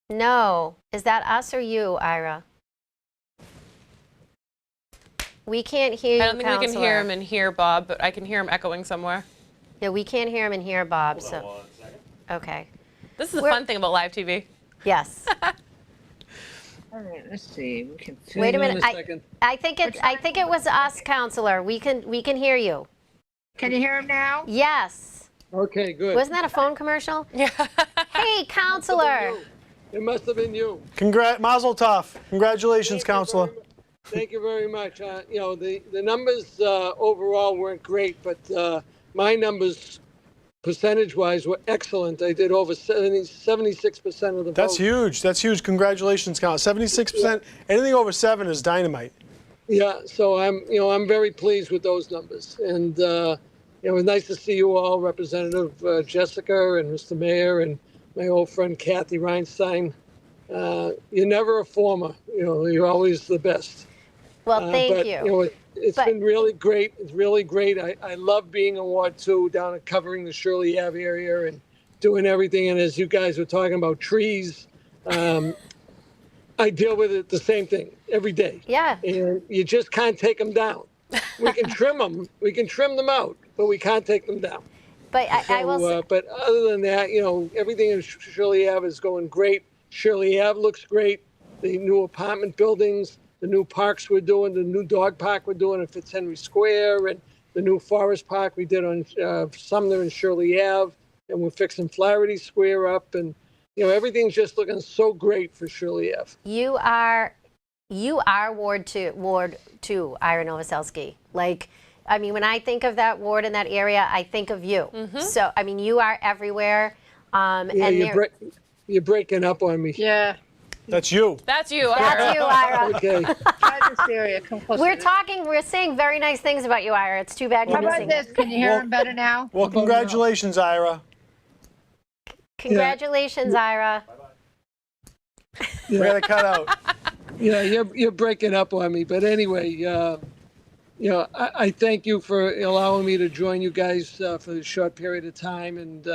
No. Is that us or you, Ira? We can't hear you, I don't think we can Counselor. hear him and hear Bob, but I can hear him echoing somewhere. Yeah, we can't hear him and hear Bob. Hold on 1 second. Okay. This is the fun thing about live TV. Yes. All right, let's see. We can Wait a minute. in a second. I think it was us, Counselor. We can hear you. Can you hear him now? Yes. Okay, good. Wasn't that a phone commercial? Yeah. Hey, Counselor. It must have been you. Mazel tov. Congratulations, Counselor. Thank you very much. The numbers overall weren't great, but my numbers percentage-wise were excellent. I did over 76% of the That's vote. huge. That's huge. Congratulations, Count. 76%. Anything over 7 is dynamite. Yeah, so I'm very pleased with those numbers. And, it was nice to see you all, Representative Jessica and Mr. Mayor and my old friend Kathy Reinstein. You're never a former, you're always the best. Well, thank But, you. It's But- been really great. It's really great. I love being in Ward 2 down and covering the Shirley Ave area and doing everything. And as you guys were talking about trees, I deal with it the same thing every day. Yeah. And you just can't take them down. We can trim them. We can trim them out, but we can't take them down. But I will say, But other than that, everything in Shirley Ave is going great. Shirley Ave looks great. The new apartment buildings, the new parks we're doing, the new dog park we're doing at Fitzhenry Square, and the new forest park we did on Sumner and Shirley Ave, and we're fixing Flaherty Square up, and everything's just looking so great for Shirley Ave. you are Ward 2, Ira Novoselsky. Like, I mean, when I think of that ward in that area, I think of you. So, I mean, you are everywhere. Yeah, And you're breaking up on me. Yeah, That's you. That's you, Ira. that's you, Ira. Okay. try this area. Come closer. We're saying very nice things about you, Ira. It's too bad you're How about missing this? it. Can you hear him better now? Well, congratulations, Ira. Congratulations, Ira. We had a cutout. Yeah, you're breaking up on me. But anyway, I thank you for allowing me to join you guys for a short period of time. And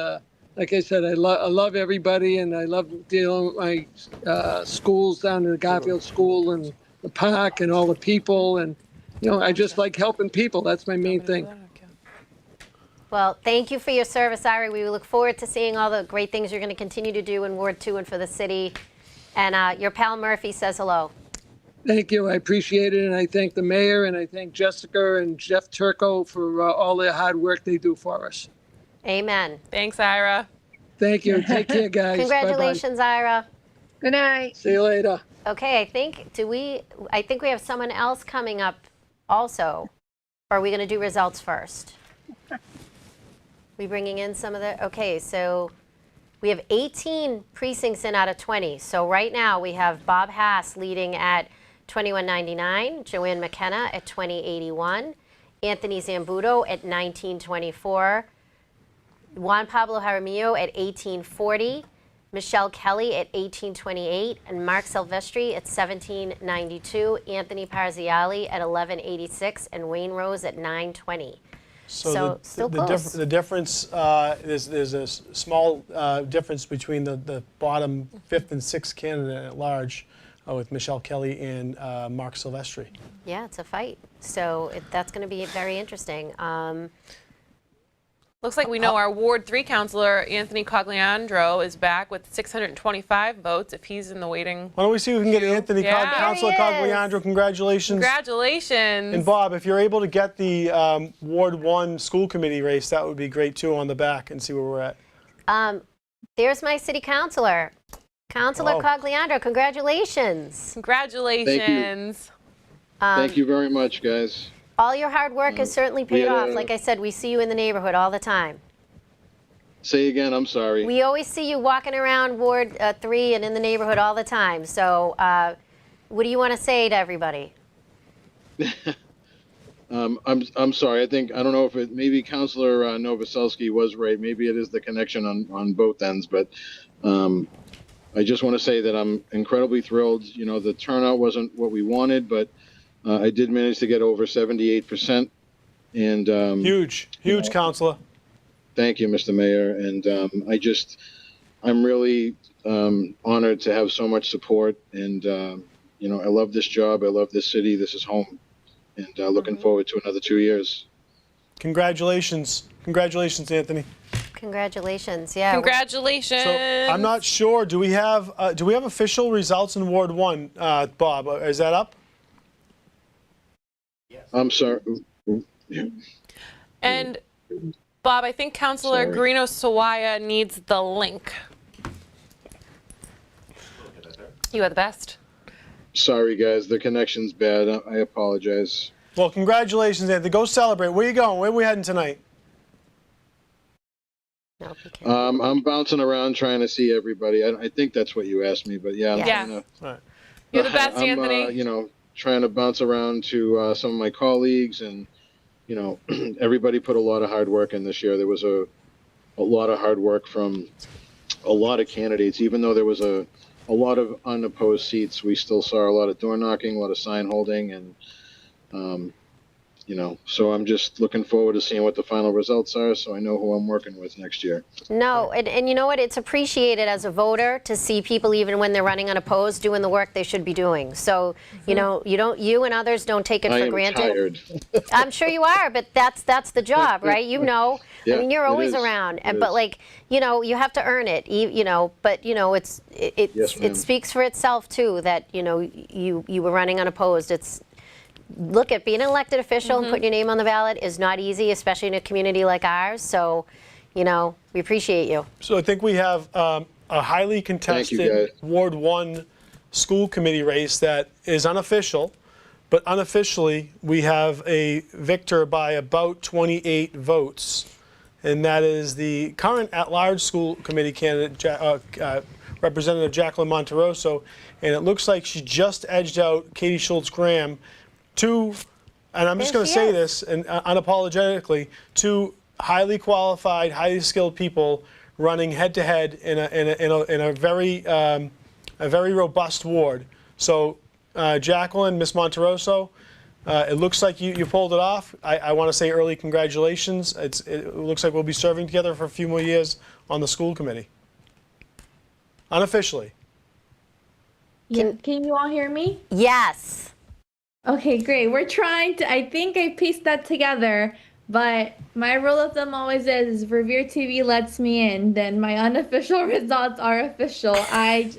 like I said, I love everybody, and I love dealing with my schools down in the Garfield School and the park and all the people. And, I just like helping people. That's my main thing. Well, thank you for your service, Ira. We look forward to seeing all the great things you're going to continue to do in Ward 2 and for the city. And your pal Murphy says hello. Thank you. I appreciate it. And I thank the mayor, and I thank Jessica and Jeff Turco for all their hard work they do for us. Amen. Thanks, Ira. Thank you. Take care, guys. Bye-bye. Congratulations, Ira. Good night. See you later. Okay, I think we have someone else coming up also. Or are we going to do results first? We bringing in some of the, okay, so we have 18 precincts in out of 20. So right now we have Bob Hass leading at 2199, Joanne McKenna at 2081, Anthony Zambuto at 1924, Juan Pablo Jaramillo at 1840, Michelle Kelly at 1828, and Mark Silvestri at 1792, Anthony Parziali at 1186, and Wayne Rose at 920. So still close. The difference, there's a small difference between the bottom 5th and 6th candidate at large with Michelle Kelly and Mark Silvestri. Yeah, it's a fight. So that's going to be very interesting. Looks like we know our Ward 3 councilor, Anthony Cogliandro, is back with 625 votes if he's in the waiting. Why don't we see if we can get Anthony, Yeah. Councilor There he is. Cogliandro, congratulations. Congratulations. And Bob, if you're able to get the Ward 1 school committee race, that would be great too on the back and see where we're at. There's my city councilor, Councilor Oh. Cogliandro. Congratulations. Congratulations. Thank you very much, guys. All your hard work has certainly paid had off. a- Like I said, we see you in the neighborhood all the time. Say again, I'm sorry. We always see you walking around Ward 3 and in the neighborhood all the time. So what do you want to say to everybody? I'm sorry. I don't know if maybe Councilor Novoselsky was right. Maybe it is the connection on both ends, but I just want to say that I'm incredibly thrilled. The turnout wasn't what we wanted, but I did manage to get over 78%. And Huge, Councilor. thank you, Mr. Mayor. And I'm really honored to have so much support. And, I love this job. I love this city. This is home. And looking forward to another 2 years. Congratulations. Congratulations, Anthony. Congratulations. Yeah. Congratulations. So I'm not sure. Do we have official results in Ward 1, Bob? Is that up? I'm sorry. And Bob, I think Councilor Sorry. Guarino Sawaya needs the link. You are the best. Sorry, guys. The connection's bad. I apologize. Well, congratulations, Anthony. Go celebrate. Where you going? Where are we heading tonight? No, you can't. I'm bouncing around trying to see everybody. I think that's what you asked me, but yeah, I'm Yeah. trying to. All right. You're the best, I'm, Anthony. trying to bounce around to some of my colleagues, and everybody put a lot of hard work in this year. There was a lot of hard work from a lot of candidates. Even though there was a lot of unopposed seats, we still saw a lot of door knocking, a lot of sign holding, and so I'm just looking forward to seeing what the final results are, so I know who I'm working with next year. No, and you know what? It's appreciated as a voter to see people, even when they're running unopposed, doing the work they should be doing. So, you and others don't take it I for am granted. tired. I'm sure you are, but that's the job, right? Yeah, I mean, you're it always is. around, It but is. you have to earn it, but it Yes, ma'am. speaks for itself too that you were running unopposed. Look at being an elected official and putting your name on the ballot is not easy, especially in a community like ours. So, we appreciate you. So I think we have a highly you, contested guys. Ward 1 school committee race that is unofficial, but unofficially we have a victor by about 28 votes, and that is the current at-large school committee candidate, Representative Jacqueline Monterosso, and it looks like she just edged out Katie Schultz-Graham, and I'm just There going to she say is. this, and unapologetically, two highly qualified, highly skilled people running head-to-head in a very robust ward. So, Jacqueline, Miss Monterosso, it looks like you pulled it off. I want to say early congratulations. It looks like we'll be serving together for a few more years on the school committee. Unofficially. Can you all hear me? Yes. Okay, great. We're trying to, I think I pieced that together, but my rule of thumb always is Revere TV lets me in, then my unofficial results are official. I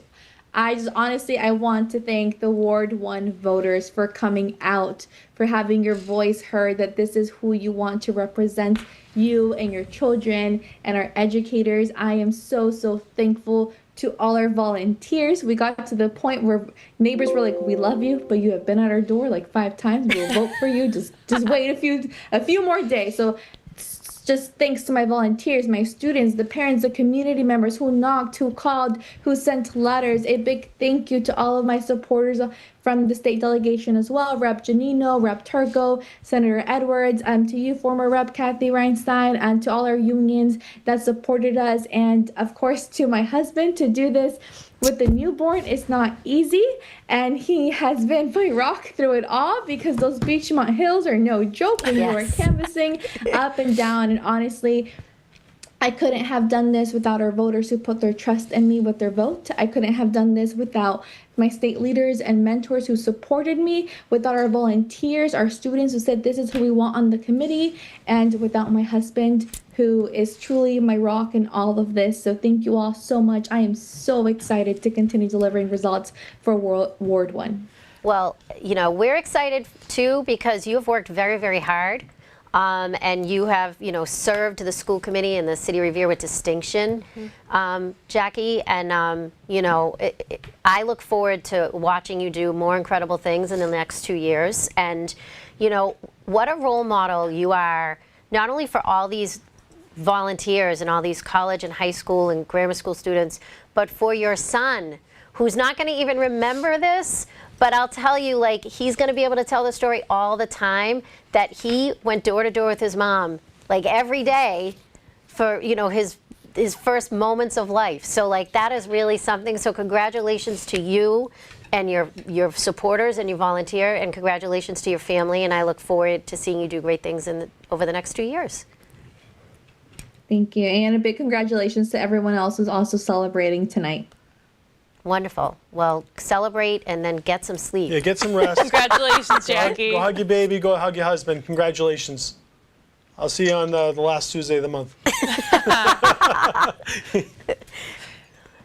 just honestly, I want to thank the Ward 1 voters for coming out, for having your voice heard, that this is who you want to represent you and your children and our educators. I am so, so thankful to all our volunteers. We got to the point where neighbors were like, "We love you, but you have been at our door like 5 times. We'll vote for you. Just wait a few more days." So just thanks to my volunteers, my students, the parents, the community members who knocked, who called, who sent letters. A big thank you to all of my supporters from the state delegation as well, Rep. Janino, Rep. Turgo, Senator Edwards, to you, former Rep. Kathy Reinstein, and to all our unions that supported us, and of course to my husband. To do this with the newborn is not easy, and he has been my rock through it all, because those Beachmont Hills are no joke when you are Yes. canvassing up and down. And honestly, I couldn't have done this without our voters who put their trust in me with their vote. I couldn't have done this without my state leaders and mentors who supported me, without our volunteers, our students who said this is who we want on the committee, and without my husband, who is truly my rock in all of this. So thank you all so much. I am so excited to continue delivering results for Ward 1. Well, we're excited too, because you've worked very, very hard. And you have, served the school committee and the city of Revere with distinction, Jackie. And, I look forward to watching you do more incredible things in the next 2 years. And, what a role model you are, not only for all these volunteers and all these college and high school and grammar school students, but for your son, who's not going to even remember this. But I'll tell you, he's going to be able to tell the story all the time that he went door to door with his mom, every day for, his first moments of life. So, that is really something. So congratulations to you and your supporters and your volunteer, and congratulations to your family. And I look forward to seeing you do great things over the next 2 years. Thank you. And a big congratulations to everyone else who's also celebrating tonight. Wonderful. Well, celebrate and then get some sleep. Yeah, get some rest. Congratulations, Jackie. Go hug your baby. Go hug your husband. Congratulations. I'll see you on the last Tuesday of the month.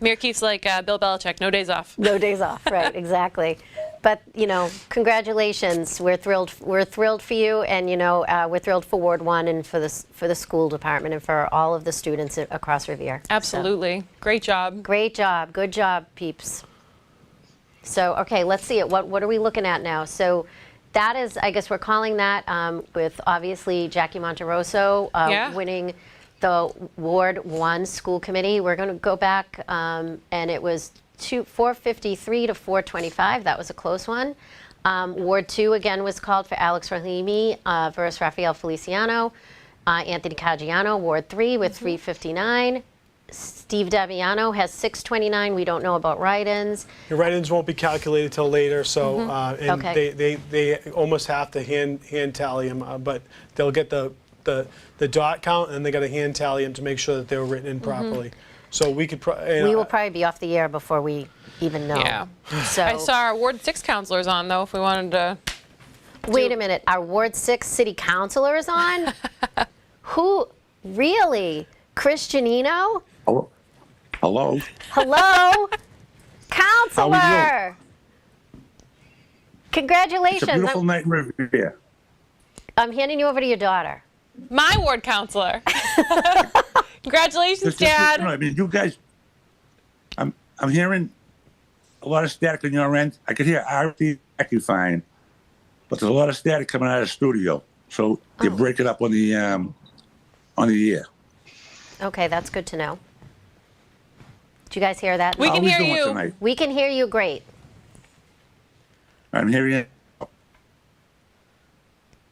Mayor Keefe's like Bill Belichick, no days off. No days off, right, exactly. But, congratulations. We're thrilled. We're thrilled for you, and, we're thrilled for Ward 1 and for the school department and for all of the students across Revere. Absolutely. Great job. Great job. Good job, peeps. So, okay, let's see it. What are we looking at now? So that is, I guess we're calling that with obviously Jackie Monterosso Yeah. winning the Ward 1 School Committee. We're going to go back, and it was 453 to 425. That was a close one. Ward 2 again was called for Alex Rahimi versus Rafael Feliciano. Anthony Caggiano, Ward 3 with 359. Steve Daviano has 629. We don't know about write-ins. Your write-ins won't be calculated till later, so and Okay. they almost have to hand tally them, but they'll get the dot count, and they got to hand tally them to make sure that they were written in properly. So we could. We will probably be off the air before we even know. Yeah. So I saw our Ward 6 counselors on, though, if we wanted to. wait a minute. Our Ward 6 city councilor is on. Who really? Chris Janino? Hello? Hello? Hello, How counselor. are you? Congratulations. It's a beautiful night in Revere. I'm handing you over to your daughter. My ward counselor. Congratulations, Just, Dad. I mean, you guys, I'm hearing a lot of static on your end. I could hear RT fine, but there's a lot of static coming out of the studio. So you break it up on the air. Okay, that's good to know. Did you guys hear that? We How can we hear doing you. tonight? We can hear you great. I'm hearing it.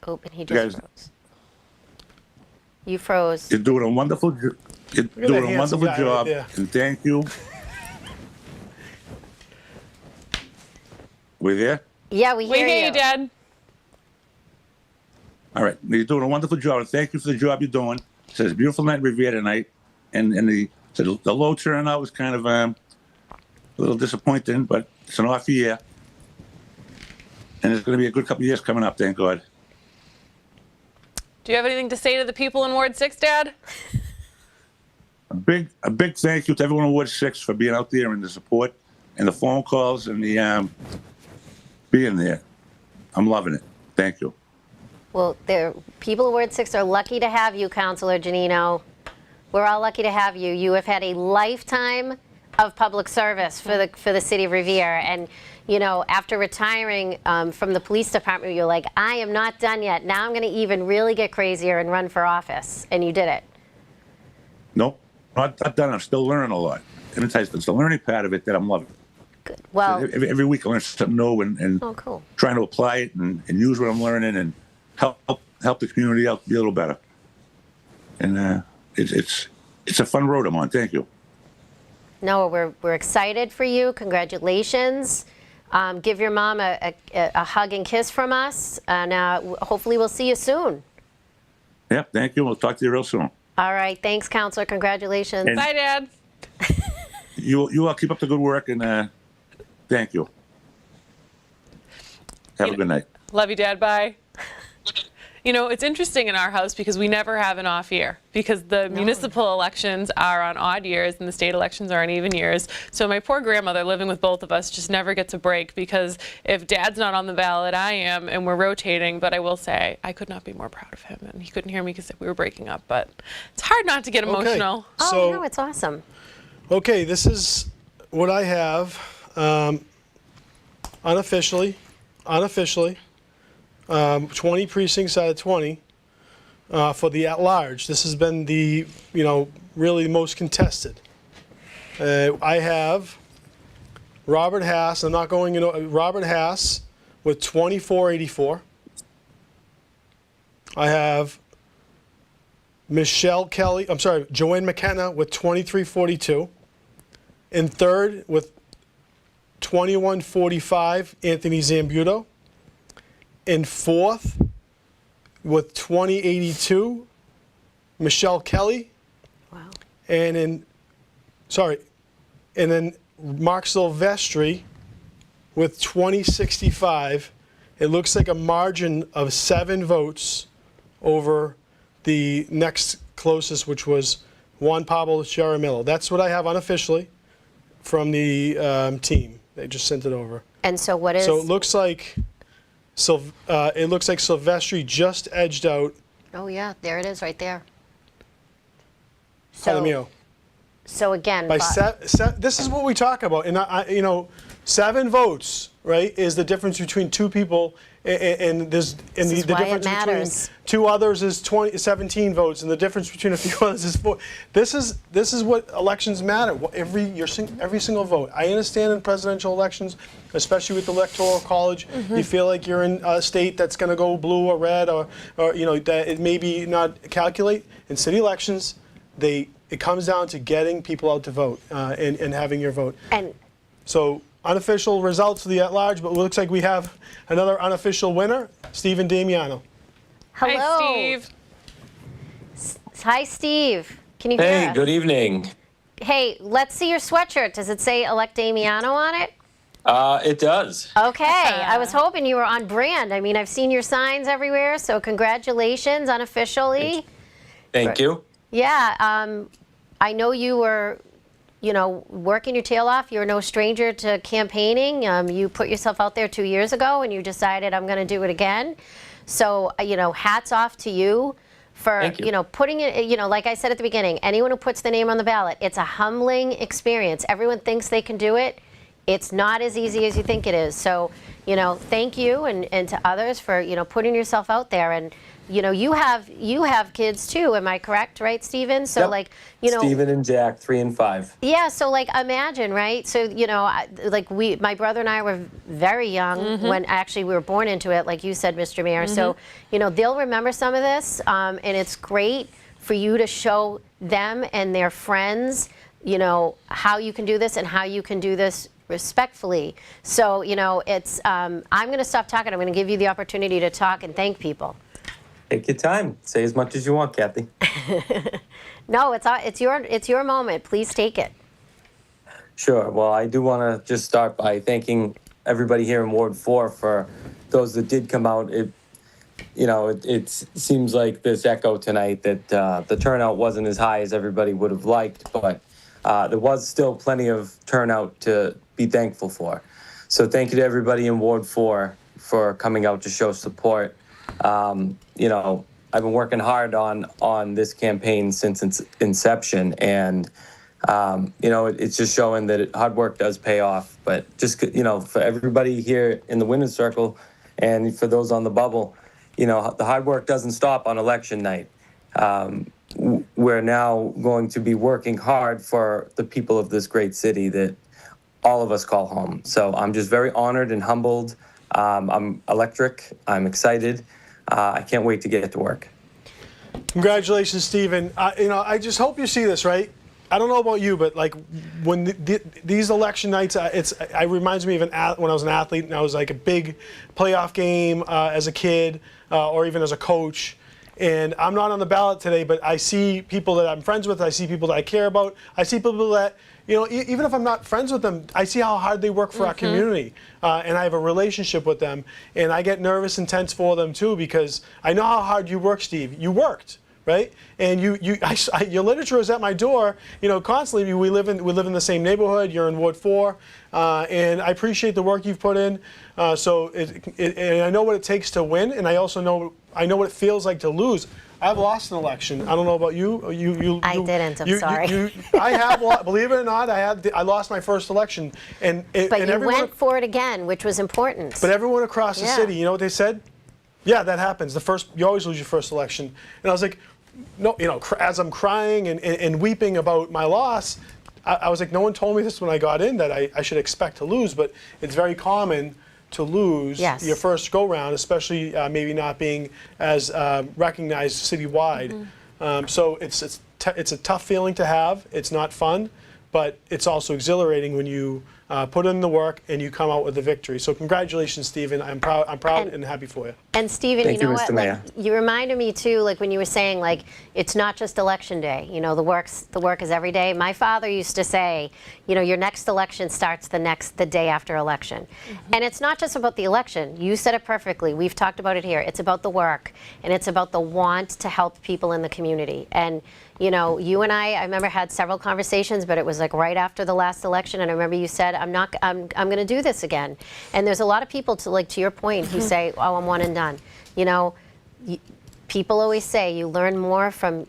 Oh, and he guys- just froze. You froze. You're doing a wonderful job. You're at that doing a handsome wonderful guy right job, there. and thank you. We there? Yeah, we We hear hear you. you, Dad. All right, you're doing a wonderful job, and thank you for the job you're doing. It says beautiful night in Revere tonight, and the low turnout was kind of a little disappointing, but it's an off year, and it's going to be a good couple of years coming up. Thank God. Do you have anything to say to the people in Ward 6, Dad? A big thank you to everyone in Ward 6 for being out there and the support and the phone calls and the being there. I'm loving it. Thank you. Well, people in Ward 6 are lucky to have you, Councilor Janino. We're all lucky to have you. You have had a lifetime of public service for the city of Revere. And, you know, after retiring from the police department, you're like, I am not done yet. Now I'm going to even really get crazier and run for office. And you did it. Nope, not done. I'm still learning a lot. And it's the learning part of it that I'm loving. Good. Well, Every week I learn something new and oh, cool. trying to apply it and use what I'm learning and help the community out be a little better. And it's a fun road I'm on. Thank you. No, we're excited for you. Congratulations. Give your mom a hug and kiss from us. And hopefully we'll see you soon. Yeah, thank you. We'll talk to you real soon. All right. Thanks, Counselor. Congratulations. And- Bye, Dad. You all keep up the good work and thank you. Have a good night. Love you, Dad. Bye. You know, it's interesting in our house because we never have an off year because the municipal elections are on odd years and the state elections are on even years. So my poor grandmother living with both of us just never gets a break because if Dad's not on the ballot, I am, and we're rotating. But I will say, I could not be more proud of him. And he couldn't hear me because we were breaking up. But it's hard not to get emotional. Oh, So- no, it's awesome. Okay, this is what I have unofficially, 20 precincts out of 20 for the at-large. This has been the, really most contested. I have Robert Hass, I'm not going, Robert Hass with 2484. I have Joanne McKenna with 2342. In third with 2145, Anthony Zambuto. In fourth with 2082, Michelle Kelly. Wow. And then Mark Silvestri with 2065. It looks like a margin of 7 votes over the next closest, which was Juan Pablo Jaramillo. That's what I have unofficially from the team. They just sent it over. And so what is? So it looks like Silvestri just edged out Oh yeah, there it is, right there. Jaramillo. So again, By this is what we talk about, and 7 votes, right, is the difference between two people and there's and This is the why it difference between matters. 2 others is 17 votes, and the difference between a few others is 4. This is what elections matter. Every single vote. I understand in presidential elections, especially with the electoral college, you feel like you're in a state that's going to go blue or red, or that it maybe not calculate. In city elections, it comes down to getting people out to vote and having your vote. And So unofficial results for the at-large, but it looks like we have another unofficial winner, Stephen Damiano. hello. Hi, Steve. Hi, Steve. Can you hear Hey, us? good evening. Hey, let's see your sweatshirt. Does it say Elect Damiano on it? It does. Okay, I was hoping you were on brand. I mean, I've seen your signs everywhere, so congratulations unofficially. Thank you. Yeah, I know you were, working your tail off. You're no stranger to campaigning. You put yourself out there 2 years ago, and you decided, I'm going to do it again. So, hats off to you for, Thank you. putting it, like I said at the beginning, anyone who puts the name on the ballot, it's a humbling experience. Everyone thinks they can do it. It's not as easy as you think it is. So, thank you and to others for, putting yourself out there. And, you have kids too, am I correct, right, Stephen? So Yep. Stephen and Jack, 3 and 5. yeah, so imagine, right? So, my brother and I were very young when actually we were born into it, like you said, Mr. Mayor. So, they'll remember some of this, and it's great for you to show them and their friends, how you can do this and how you can do this respectfully. So, it's, I'm going to stop talking. I'm going to give you the opportunity to talk and thank people. Take your time. Say as much as you want, Kathy. No, it's your moment. Please take it. Sure. Well, I do want to just start by thanking everybody here in Ward 4 for those that did come out. It seems like this echo tonight that the turnout wasn't as high as everybody would have liked, but there was still plenty of turnout to be thankful for. So thank you to everybody in Ward 4 for coming out to show support. I've been working hard on this campaign since its inception, and it's just showing that hard work does pay off. But just for everybody here in the winner's circle, and for those on the bubble, the hard work doesn't stop on election night. We're now going to be working hard for the people of this great city that all of us call home. So I'm just very honored and humbled. I'm electric. I'm excited. I can't wait to get to work. Congratulations, Stephen. I just hope you see this, right? I don't know about you, but when these election nights, it reminds me of when I was an athlete and I was like a big playoff game as a kid or even as a coach. And I'm not on the ballot today, but I see people that I'm friends with. I see people that I care about. I see people that, even if I'm not friends with them, I see how hard they work for our community. And I have a relationship with them. And I get nervous and tense for them too, because I know how hard you work, Steve. You worked, right? And your literature is at my door, constantly. We live in the same neighborhood. You're in Ward 4. And I appreciate the work you've put in. And I know what it takes to win. And I also know what it feels like to lose. I've lost an election. I don't know about you. I didn't. I'm sorry. I have. Believe it or not, I lost my first election, but you went for it again, which was important. But everyone across the city, you know what they said? Yeah, that happens. You always lose your first election. And I was like, no, as I'm crying and weeping about my loss, I was like, no one told me this when I got in, that I should expect to lose. But it's very common to lose your first go-round, especially maybe not being as recognized citywide. So it's a tough feeling to have. It's not fun, but it's also exhilarating when you put in the work and you come out with a victory. So congratulations, Stephen. I'm proud and happy for you. And Stephen, Thank you know you, what? Mr. Mayor. You reminded me too, when you were saying, it's not just election day. The work is every day. My father used to say, your next election starts the day after election. And it's not just about the election. You said it perfectly. We've talked about it here. It's about the work, and it's about the want to help people in the community. And you and I remember had several conversations, but it was right after the last election, and I remember you said, I'm going to do this again. And there's a lot of people to your point who say, oh, I'm one and done. People always say you learn more from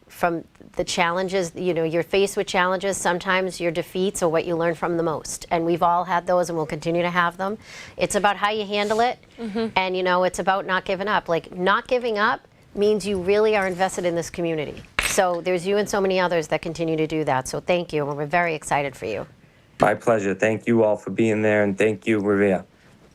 from the challenges, you're faced with challenges. Sometimes your defeats are what you learn from the most. And we've all had those and we'll continue to have them. It's about how you handle it. And, it's about not giving up. Like, not giving up means you really are invested in this community. So there's you and so many others that continue to do that. So thank you. And we're very excited for you. My pleasure. Thank you all for being there, and thank you, Revere.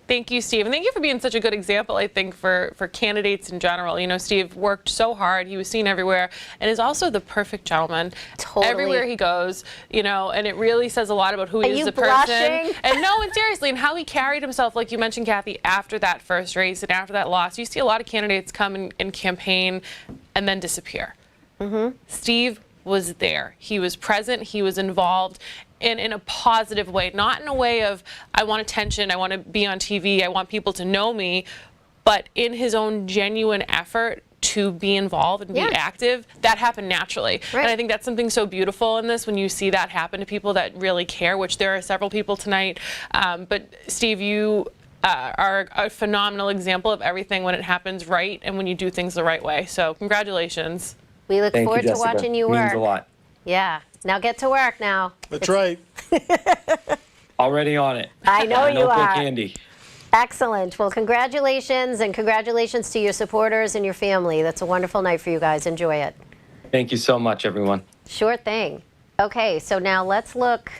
Thank you, Steve. And thank you for being such a good example, I think, for candidates in general. Steve worked so hard. He was seen everywhere and is also the perfect gentleman. Totally. Everywhere he goes, and it really says a lot about who he is you as a person. blushing? And seriously, and how he carried himself, like you mentioned, Kathy, after that first race and after that loss. You see a lot of candidates come and campaign and then disappear. Steve was there. He was present. He was involved. In a positive way, not in a way of, I want attention, I want to be on TV, I want people to know me, but in his own genuine effort to be involved and be active, that happened naturally. Right. And I think that's something so beautiful in this when you see that happen to people that really care, which there are several people tonight. But Steve, you are a phenomenal example of everything when it happens right and when you do things the right way. So congratulations. We look Thank forward you, to Jessica. watching you work. Means a lot. Yeah. Now get to work now. That's right. Already on it. I know you Notebook are. handy. Excellent. Well, congratulations, and congratulations to your supporters and your family. That's a wonderful night for you guys. Enjoy it. Thank you so much, everyone. Sure thing. Okay, so now let's look.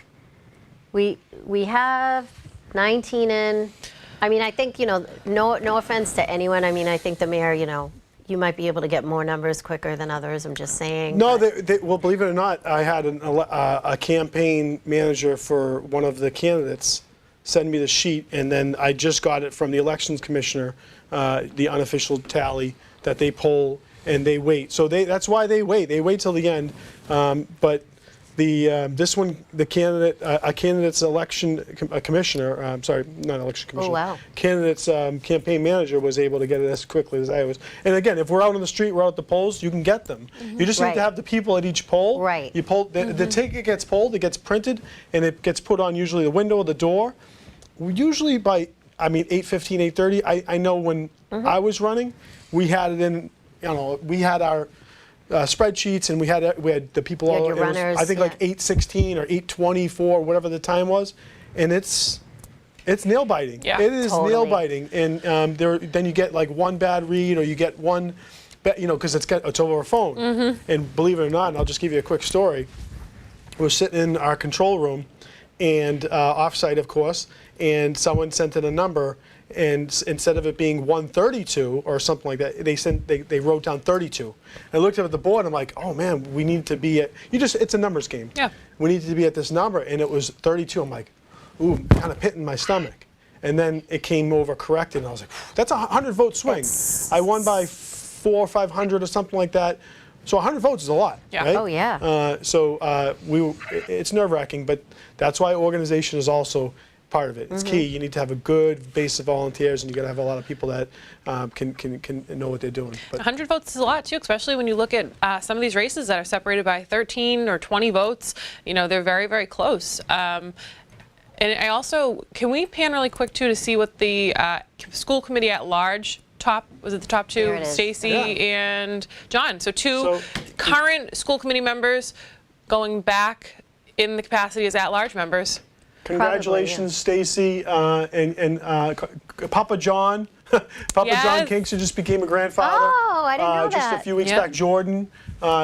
We have 19 in. I mean, I think, no offense to anyone. I mean, I think the mayor, you might be able to get more numbers quicker than others. I'm just saying. No, well, believe it or not, I had a campaign manager for one of the candidates send me the sheet, and then I just got it from the elections commissioner, the unofficial tally that they poll and they wait. So that's why they wait. They wait till the end. But this one, the candidate, a candidate's election commissioner, sorry, not election commissioner. Oh, wow. Candidate's campaign manager was able to get it as quickly as I was. And again, if we're out on the street, we're out at the polls, you can get them. You just need Right. to have the people at each poll. Right. You poll, the ticket gets polled, it gets printed, and it gets put on usually the window or the door. Usually by, 8:15, 8:30. I know when I was running, we had it in, we had our spreadsheets, and we had the people You had all. your it was, runners, I think like 8:16 or 8:24, whatever the time was, and it's nail biting. Yeah. It is Totally. nail biting, and then you get like one bad read, or you get one, because it's over a phone. And believe it or not, and I'll just give you a quick story. We're sitting in our control room, and offsite, of course, and someone sent in a number. And instead of it being 132 or something like that, they wrote down 32. I looked up at the board. I'm like, oh man, we need to be at. It's a numbers game. Yeah. We need to be at this number, and it was 32. I'm like, ooh, kind of pit in my stomach. And then it came over corrected, and I was like, that's a 100-vote swing. I won by 400 or 500 or something like that. So 100 votes is a lot. Yeah. Right? Oh, yeah. It's nerve-wracking, but that's why organization is also part of it. It's key. You need to have a good base of volunteers, and you got to have a lot of people that can know what they're doing. But 100 votes is a lot too, especially when you look at some of these races that are separated by 13 or 20 votes. They're very, very close. And I also, can we pan really quick too to see what the school committee at large was it the top two? There it is. Stacy Yeah. and John. So two current school committee members going back in the capacity as at-large members. congratulations, Stacy, and Papa John. Papa Yes. John Kingston just became a grandfather. Oh, I didn't know Just that. a few weeks Yep. back. Jordan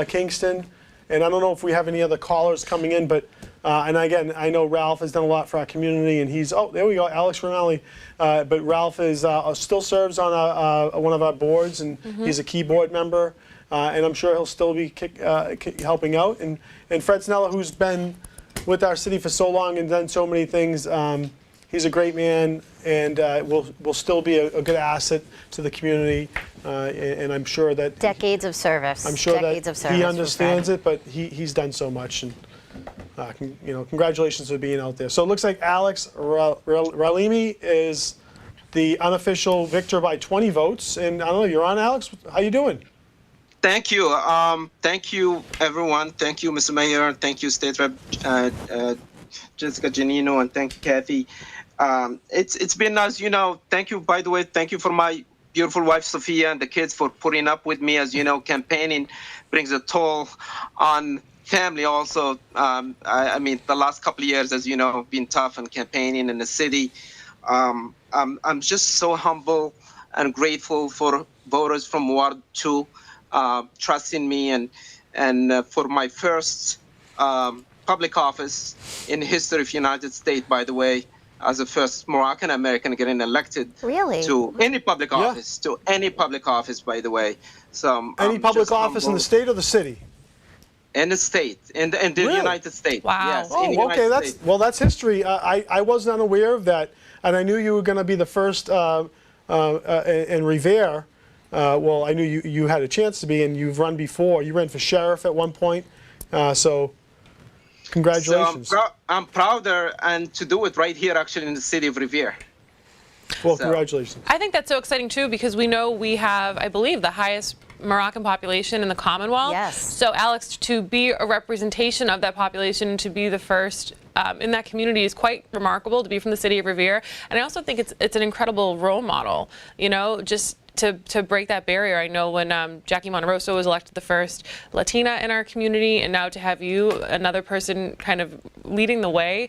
Kingston. And I don't know if we have any other callers coming in, but and again, I know Ralph has done a lot for our community, and he's there we go, Alex Rinaldi. But Ralph is still serves on one of our boards, and he's a key board member, and I'm sure he'll still be helping out. And Fred Snella, who's been with our city for so long and done so many things, he's a great man, and will still be a good asset to the community. And I'm sure that Decades of service. I'm sure Decades that of service he for understands Fred. it, but he's done so much, and congratulations for being out there. So it looks like Alex Ralimi is the unofficial victor by 20 votes, and I don't know, you're on, Alex. How you doing? Thank you. Thank you, everyone. Thank you, Mr. Mayor. Thank you, State Rep Jessica Janino, and thank you, Kathy. It's been nice. Thank you, by the way. Thank you for my beautiful wife Sophia and the kids for putting up with me. As you know, campaigning brings a toll on family also. I mean, the last couple of years, as you know, have been tough and campaigning in the city. I'm just so humble and grateful for voters from Ward 2 trusting me and for my first public office in the history of United States, by the way, as the first Moroccan American getting elected Really? to any public Yeah. office, by the way. So Any I'm public just office in the humble. state or the city? In the state, in the Really? United States. Wow. Yes, in Oh, the okay. United That's States. well, that's history. I was not aware of that, and I knew you were going to be the first in Revere. Well, I knew you had a chance to be, and you've run before. You ran for sheriff at one point, so congratulations. So I'm prouder and to do it right here, actually, in the city of Revere. Well, so- congratulations. I think that's so exciting too, because we know we have, I believe, the highest Moroccan population in the Commonwealth. Yes. So Alex, to be a representation of that population, to be the first in that community is quite remarkable, to be from the city of Revere. And I also think it's an incredible role model, you know, just to break that barrier. I know when Jackie Monteroso was elected the first Latina in our community, and now to have you, another person kind of leading the way,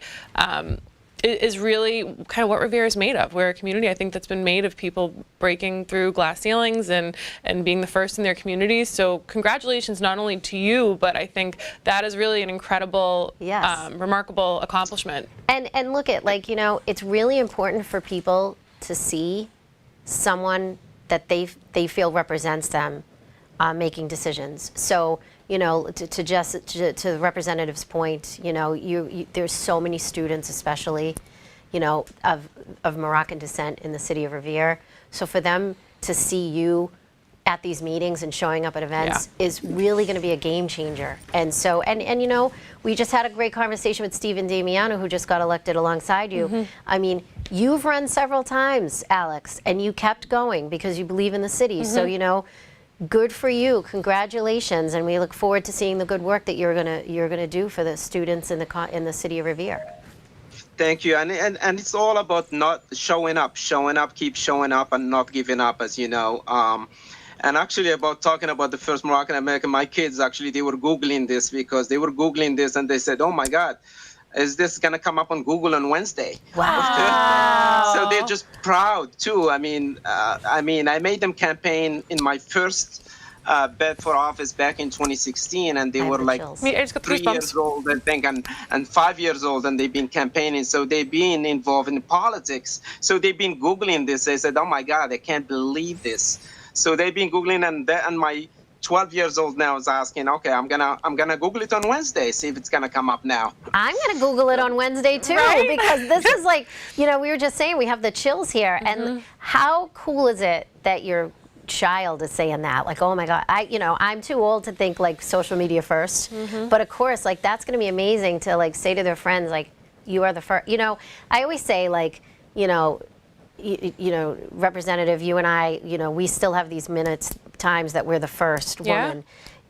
is really kind of what Revere is made of. We're a community, I think, that's been made of people breaking through glass ceilings and being the first in their communities. So congratulations not only to you, but I think that is really an incredible, Yes. remarkable accomplishment. And look at, like, you know, it's really important for people to see someone that they feel represents them making decisions. So, you know, to the representative's point, you know, there's so many students, especially, you know, of Moroccan descent in the city of Revere. So for them to see you at these meetings and showing up at events is really going to be a game changer. And so, and you know, we just had a great conversation with Stephen Damiano, who just got elected alongside you. I mean, you've run several times, Alex, and you kept going because you believe in the city. So, you know, good for you. Congratulations, and we look forward to seeing the good work that you're gonna do for the students in the city of Revere. Thank you. And it's all about not showing up, keep showing up and not giving up, as you know. And actually about talking about the first Moroccan American, my kids actually, they were Googling this because they were Googling this and they said, oh my God, is this going to come up on Google on Wednesday? Wow. So they're just proud too. I mean, I made them campaign in my first bid for office back in 2016, and they I have were the like chills. I just got 3 goosebumps. years old, I think, and 5 years old, and they've been campaigning. So they've been involved in politics. So they've been Googling this. They said, oh my God, I can't believe this. So they've been Googling, and my 12 years old now is asking, okay, I'm gonna Google it on Wednesday, see if it's gonna come up now. I'm going to Google it on Wednesday too, because this is like, you know, we were just saying we have the chills here. And how cool is it that your child is saying that? Like, oh my God, I'm too old to think like social media first. But of course, like, that's going to be amazing to like say to their friends, like, you are the first. You know, I always say, like, you know, Representative, you and I, you know, we still have these times that we're the first woman.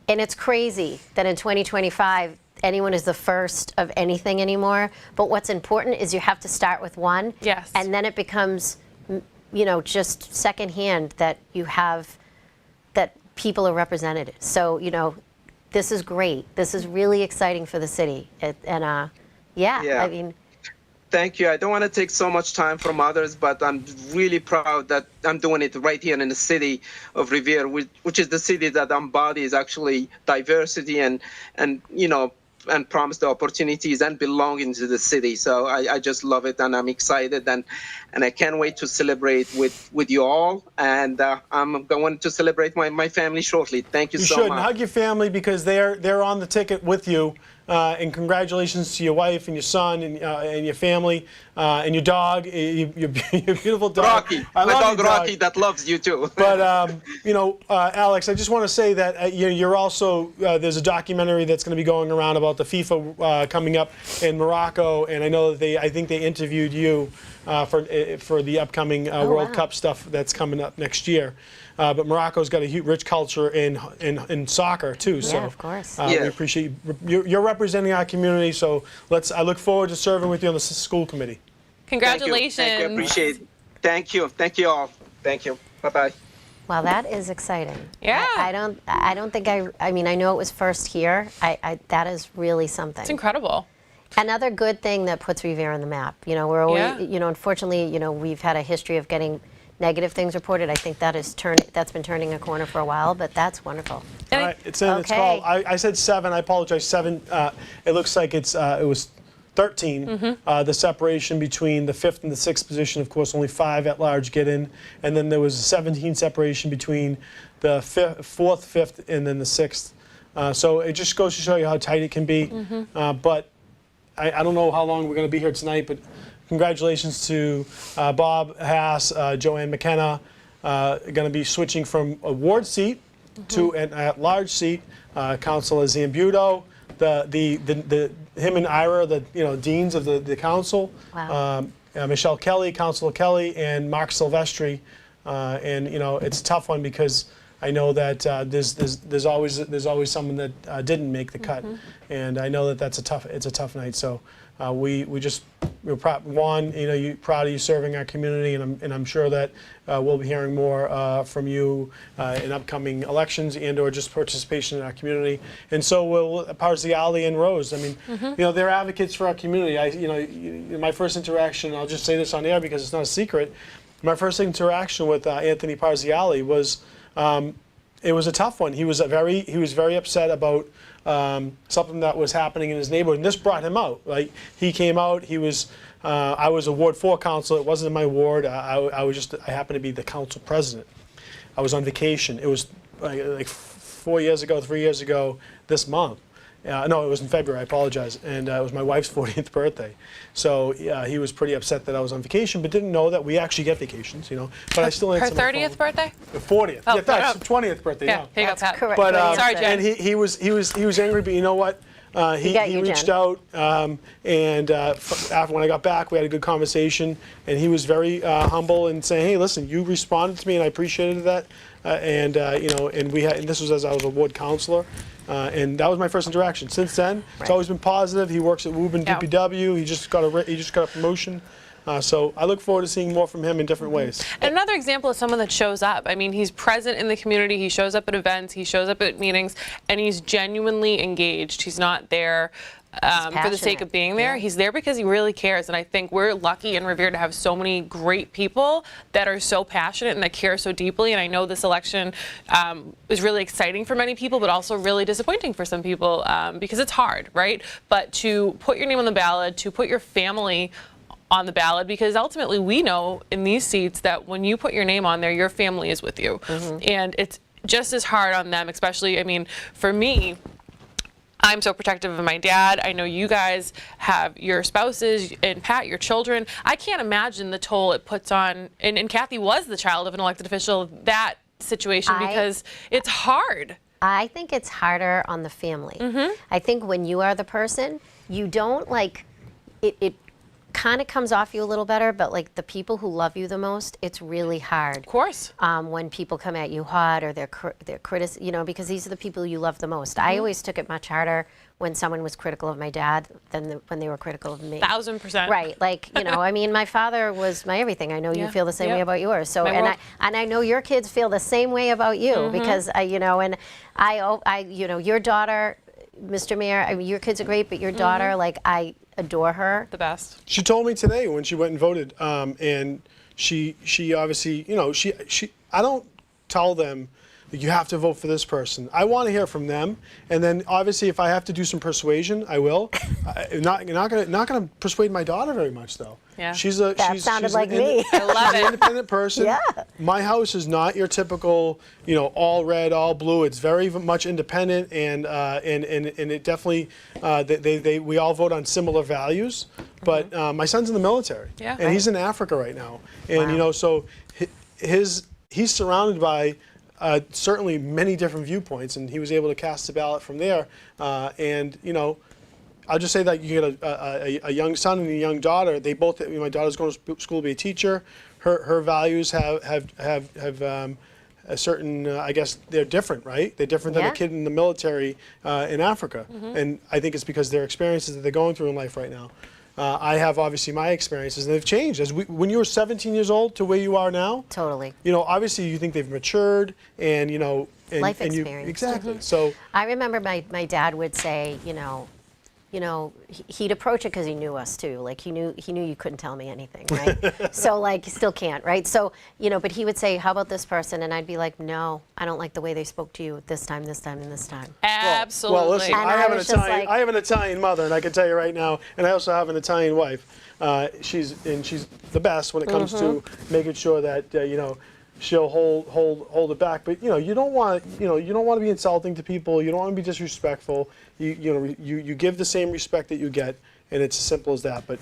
And it's crazy that in 2025, anyone is the first of anything anymore. But what's important is you have to start with one. Yes. And then it becomes, you know, just secondhand that you have, that people are represented. So, you know, this is great. This is really exciting for the city. I mean, Thank you. I don't want to take so much time from others, but I'm really proud that I'm doing it right here in the city of Revere, which is the city that embodies actually diversity and you know, and promise the opportunities and belonging to the city. So I just love it, and I'm excited, and I can't wait to celebrate with you all. And I'm going to celebrate my family shortly. Thank you so You should, much. and hug your family because they're on the ticket with you. And congratulations to your wife and your son and your family and your dog, your beautiful dog. Rocky, I my love dog your Rocky, that loves you too. But you know, Alex, I just want to say that you're also there's a documentary that's going to be going around about the FIFA coming up in Morocco, and I know that I think they interviewed you for the upcoming World Cup stuff that's coming up next year. But Morocco's got a rich culture in soccer too. So yeah, of course. we appreciate you're representing our community. So I look forward to serving with you on the school committee. Congratulations. Thank you. Appreciate it. Thank you. Thank you all. Thank you. Bye-bye. Well, that is exciting. Yeah. I don't think I mean, I know it was first here. That is really something. It's incredible. Another good thing that puts Revere on the map. You know, we're always, Yeah. you know, unfortunately, you know, we've had a history of getting negative things reported. I think that's been turning a corner for a while, but that's wonderful. All right, it's in. It's Okay. called. I said 7. I apologize. 7. It looks like it was 13. The separation between the 5th and the 6th position. Of course, only 5 at large get in, and then there was a 17 separation between the 4th, 5th, and then the 6th. So it just goes to show you how tight it can be. But I don't know how long we're going to be here tonight, but congratulations to Bob Haas, Joanne McKenna, going to be switching from a ward seat to an at-large seat. Councilor Zambuto, him and Ira, the deans of the council. Wow. Michelle Kelly, Councilor Kelly, and Mark Silvestri. And it's a tough one because I know that there's always someone that didn't make the cut, and I know that it's a tough night. So we're proud of you serving our community, and I'm sure that we'll be hearing more from you in upcoming elections and/or just participation in our community. And so will Parziale and Rose. I mean, they're advocates for our community. My first interaction, I'll just say this on air because it's not a secret. My first interaction with Anthony Parziale was. It was a tough one. He was very upset about something that was happening in his neighborhood, and this brought him out. Like he came out. He was. I was a Ward 4 councilor. It wasn't in my ward. I happened to be the council president. I was on vacation. It was like 3 years ago this month. No, it was in February. I apologize. And it was my wife's 40th birthday. So he was pretty upset that I was on vacation, but didn't know that we actually get vacations, But I still Her answered my 30th phone. birthday? The 40th. Oh, yeah, that's the 20th birthday. Yeah, here you go, Pat. correct. But Sorry, Jen. and he was angry, but you know what? He got you, reached Jen. out, and after when I got back, we had a good conversation, and he was very humble and saying, "Hey, listen, you responded to me, and I appreciated that." And this was as I was a ward councilor. And that was my first interaction. Since then, it's always been positive. He works at Woburn Yeah. DPW. He just got a promotion. So I look forward to seeing more from him in different ways. And another example is someone that shows up. I mean, he's present in the community. He shows up at events. He shows up at meetings, and he's genuinely engaged. He's not there for the sake of being there. Yeah. He's there because he really cares. And I think we're lucky in Revere to have so many great people that are so passionate and that care so deeply. And I know this election is really exciting for many people, but also really disappointing for some people because it's hard, right? But to put your name on the ballot, to put your family on the ballot, because ultimately we know in these seats that when you put your name on there, your family is with you. And it's just as hard on them, especially, I mean, for me, I'm so protective of my dad. I know you guys have your spouses and Pat, your children. I can't imagine the toll it puts on, and Kathy was the child of an elected official, that situation, because it's hard. I think it's harder on the family. I think when you are the person, you don't it kind of comes off you a little better, but like the people who love you the most, it's really hard. Of course. When people come at you hot or they're because these are the people you love the most. I always took it much harder when someone was critical of my dad than when they were critical of me. 1000%. Right, I mean, my father was my everything. I know you feel the same way about yours. So, and I know your kids feel the same way about you because and your daughter, Mr. Mayor, I mean, your kids are great, but your daughter, I adore her. The best. She told me today when she went and voted, and she obviously, I don't tell them that you have to vote for this person. I want to hear from them, and then obviously if I have to do some persuasion, I will. I'm not gonna persuade my daughter very much though. Yeah. She's Sounded like me. I love an it. independent person. Yeah. My house is not your typical, all red, all blue. It's very much independent, and it definitely we all vote on similar values. But my son's in the military, Yeah. and he's in Africa right now, and so he's surrounded by certainly many different viewpoints, and he was able to cast a ballot from there, and I'll just say that you get a young son and a young daughter. They both. My daughter's going to school to be a teacher. Her values have a certain. I guess they're different, right? They're different than a kid in the military in Africa, and I think it's because their experiences that they're going through in life right now. I have obviously my experiences, and they've changed. When you were 17 years old to where you are now, Totally. Obviously you think they've matured, and and, Life and experience. exactly. So I remember my dad would say, he'd approach it because he knew us too. Like he knew you couldn't tell me anything, right? So like he still can't, right? So but he would say, "How about this person?" And I'd be like, "No, I don't like the way they spoke to you this time, and this time." Absolutely. Well, listen, And I have I an was just Italian. like- I have an Italian mother, and I can tell you right now. And I also have an Italian wife. She's the best when it comes to making sure that she'll hold it back. But you don't want to be insulting to people. You don't want to be disrespectful. You give the same respect that you get, and it's as simple as that. But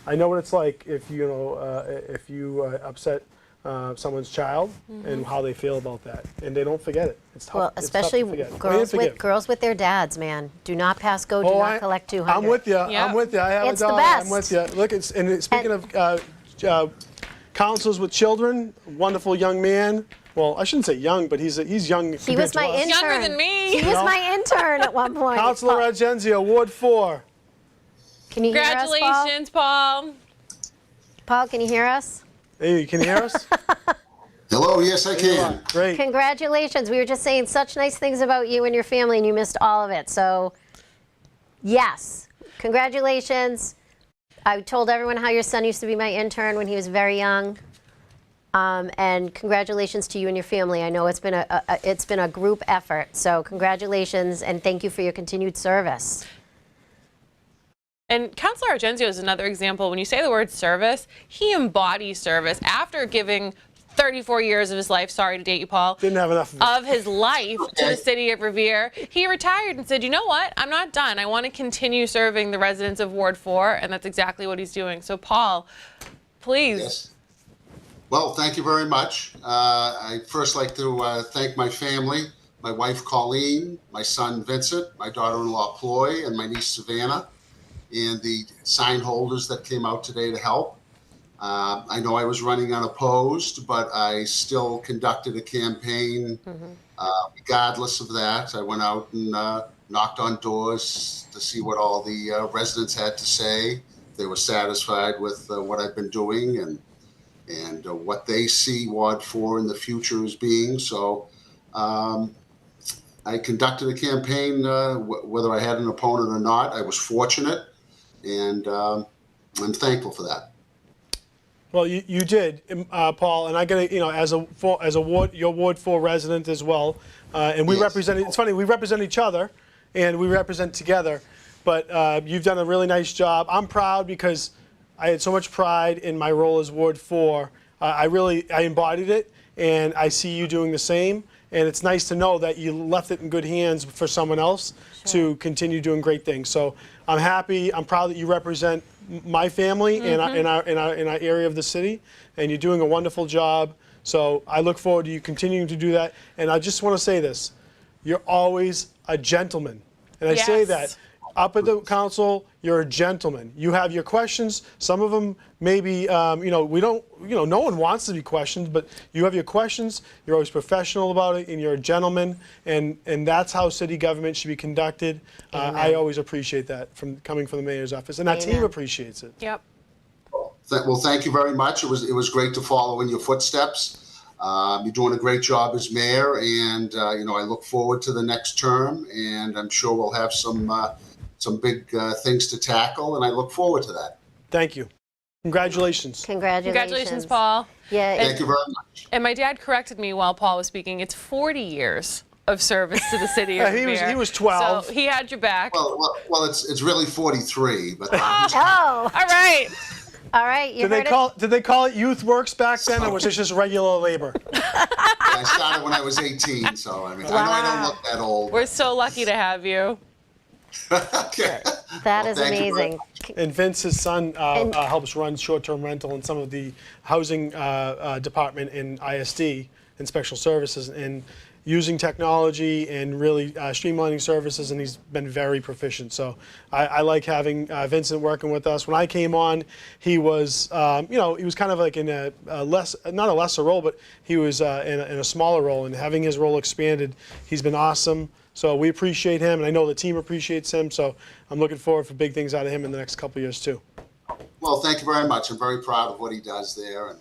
I know what it's like if you upset someone's child and how they feel about that, and they don't forget it. It's tough. Well, It's tough especially to forget. girls with their dads, man. Do not pass go. Do Oh, not collect 200. I'm with you. Yeah. I'm with you. I have It's a the daughter. I'm best. with you. Look, speaking of counselors with children, wonderful young man. Well, I shouldn't say young, but he's young. He was my intern. Younger than me. He was my intern at one point. Counselor Argenzio, Ward 4. Can you hear us, Paul? Congratulations, Paul. Paul, can you hear us? Hey, can you hear us? Hello, yes, I can. Great. Congratulations. We were just saying such nice things about you and your family, and you missed all of it. So, yes, congratulations. I told everyone how your son used to be my intern when he was very young. And congratulations to you and your family. I know it's been a group effort. So congratulations, and thank you for your continued service. And Councilor Argenzio is another example. When you say the word service, he embodies service. After giving 34 years of his life, sorry to date you, Paul, Didn't have enough of it. of his life to the city of Revere, he retired and said, you know what, I'm not done. I want to continue serving the residents of Ward 4, and that's exactly what he's doing. So, Paul, please. Yes. Well, thank you very much. I'd first like to thank my family, my wife Colleen, my son Vincent, my daughter-in-law Ploy, and my niece Savannah, and the sign holders that came out today to help. I know I was running unopposed, but I still conducted a campaign regardless of that. I went out and knocked on doors to see what all the residents had to say. They were satisfied with what I've been doing and what they see Ward 4 in the future as being. So I conducted a campaign, whether I had an opponent or not. I was fortunate, and I'm thankful for that. Well, you did, Paul, and I got to, as a ward, your Ward 4 resident as well, and we Yes. represent. It's funny, we represent each other, and we represent together. But you've done a really nice job. I'm proud because I had so much pride in my role as Ward 4. I embodied it, and I see you doing the same. And it's nice to know that you left it in good hands for someone else to continue doing great things. So I'm happy. I'm proud that you represent my family in our area of the city, and you're doing a wonderful job. So I look forward to you continuing to do that. And I just want to say this: you're always a gentleman, and I say that. Up at the council, you're a gentleman. You have your questions. Some of them maybe, we don't, no one wants to be questioned, but you have your questions. You're always professional about it, and you're a gentleman, and that's how city government should be conducted. I always appreciate that coming from the mayor's office, and our team appreciates it. Yep. Well, thank you very much. It was great to follow in your footsteps. You're doing a great job as mayor, and I look forward to the next term, and I'm sure we'll have some big things to tackle, and I look forward to that. Thank you. Congratulations. Congratulations, Paul. Yeah. Thank you very much. And my dad corrected me while Paul was speaking. It's 40 years of service to the city of Revere. he was 12. So he had your back. Well, it's really 43, but Oh. All right. All right. You Did they call it youth works back then, or was it just regular labor? I started when I was 18, so I know I don't look that old. We're so lucky to have you. Okay. That Well, is thank you very amazing. And Vince's son helps run short-term rental in some of the housing department in ISD, in special services, and using technology and really streamlining services, and he's been very proficient. So I like having Vincent working with us. When I came on, he was, he was kind of like in a not a lesser role, but he was in a smaller role, and having his role expanded, he's been awesome. So we appreciate him, and I know the team appreciates him, so I'm looking forward for big things out of him in the next couple of years too. Well, thank you very much. I'm very proud of what he does there, and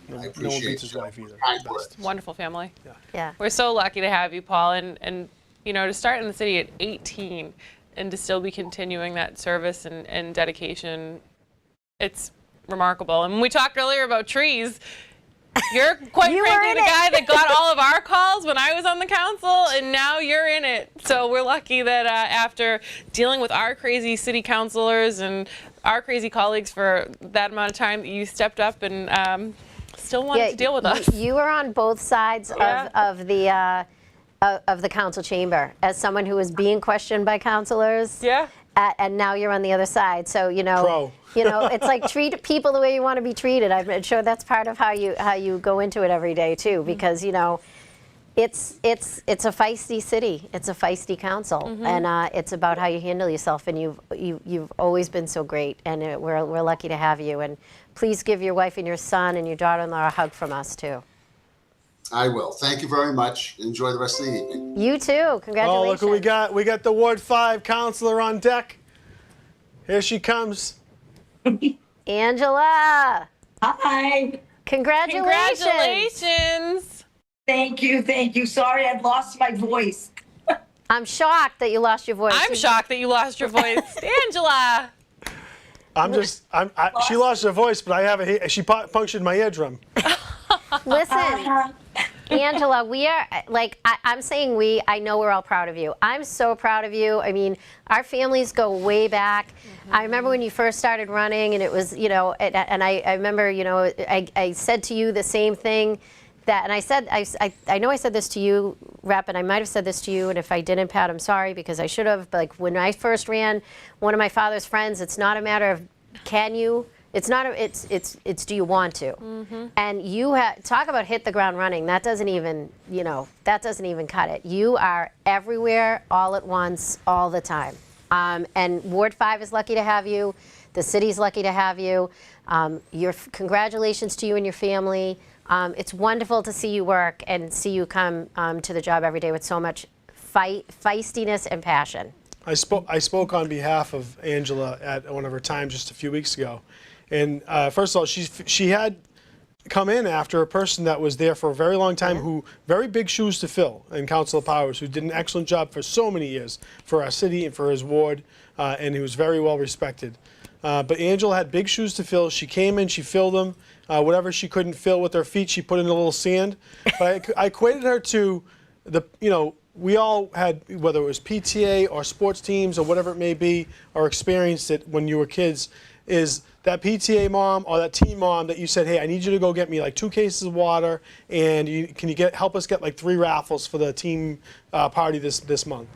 I No one appreciate beats his wife either. kind Best. words. Wonderful family. Yeah. We're so lucky to have you, Paul, and you know, to start in the city at 18 and to still be continuing that service and dedication, it's remarkable. And when we talked earlier about trees, you're quite You were frankly in the it. guy that got all of our calls when I was on the council, and now you're in it. So we're lucky that after dealing with our crazy city councilors and our crazy colleagues for that amount of time, that you stepped up and still wanted to deal with us. You were on both sides of the council chamber as someone who was being questioned by councilors. Yeah. And now you're on the other side. So, Pro. It's like treat people the way you want to be treated. I'm sure that's part of how you go into it every day too, because it's a feisty city. It's a feisty council, and it's about how you handle yourself. And you've always been so great, and we're lucky to have you. And please give your wife and your son and your daughter-in-law a hug from us too. I will. Thank you very much. Enjoy the rest of the evening. You too. Congratulations. Oh, look what we got. We got the Ward 5 councilor on deck. Here she comes. Angela. Hi. Congratulations. Congratulations. Thank you. Thank you. Sorry, I've lost my voice. I'm shocked that you lost your voice. I'm shocked that you lost your voice. Angela. She lost her voice, but she punctured my eardrum. Listen, Angela, we are, I'm saying I know we're all proud of you. I'm so proud of you. I mean, our families go way back. I remember when you first started running, and it was, and I remember, I said to you the same thing and I know I said this to you, Rep, and I might have said this to you, and if I didn't, Pat, I'm sorry, because I should have. But like when I first ran, one of my father's friends, it's not a matter of can you, it's do you want to? And you talk about hit the ground running. That doesn't even, cut it. You are everywhere, all at once, all the time. And Ward 5 is lucky to have you. The city's lucky to have you. Congratulations to you and your family. It's wonderful to see you work and see you come to the job every day with so much feistiness and passion. I spoke on behalf of Angela at one of her times just a few weeks ago. And first of all, she had come in after a person that was there for a very long time, who very big shoes to fill, and Councilor Powers, who did an excellent job for so many years for our city and for his ward, and he was very well respected. But Angela had big shoes to fill. She came in, she filled them. Whatever she couldn't fill with her feet, she put in a little sand. But I equated her to we all had, whether it was PTA or sports teams or whatever it may be, or experienced it when you were kids, is that PTA mom or that team mom that you said, hey, I need you to go get me like 2 cases of water, and can you help us get like 3 raffles for the team party this month.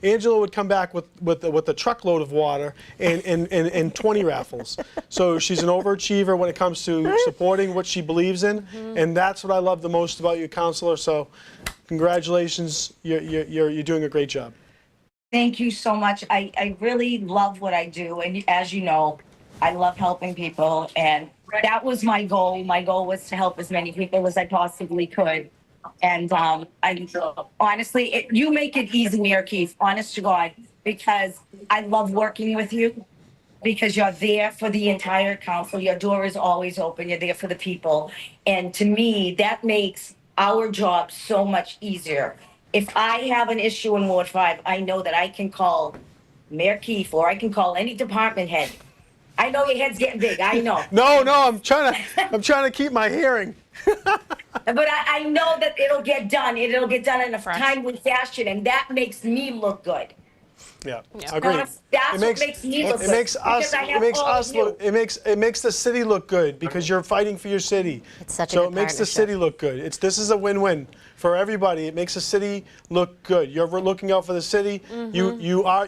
Angela would come back with a truckload of water and 20 raffles. So she's an overachiever when it comes to supporting what she believes in, and that's what I love the most about you, Counselor. So congratulations, you're doing a great job. Thank you so much. I really love what I do. And as you know, I love helping people. And that was my goal. My goal was to help as many people as I possibly could. And honestly, you make it easy, Mayor Keefe, honest to God, because I love working with you, because you're there for the entire council. Your door is always open. You're there for the people. And to me, that makes our job so much easier. If I have an issue in Ward 5, I know that I can call Mayor Keefe, or I can call any department head. I know your head's getting big. I know. No, I'm trying to keep my hearing. But I know that it'll get done. It'll get done in a timely fashion, and that makes me look good. Yeah, agreed. That's what makes me look good. It makes the city look good because you're fighting for your city. It's such a so good it makes the partnership. city look good. This is a win-win for everybody. It makes the city look good. You're looking out for the city. You are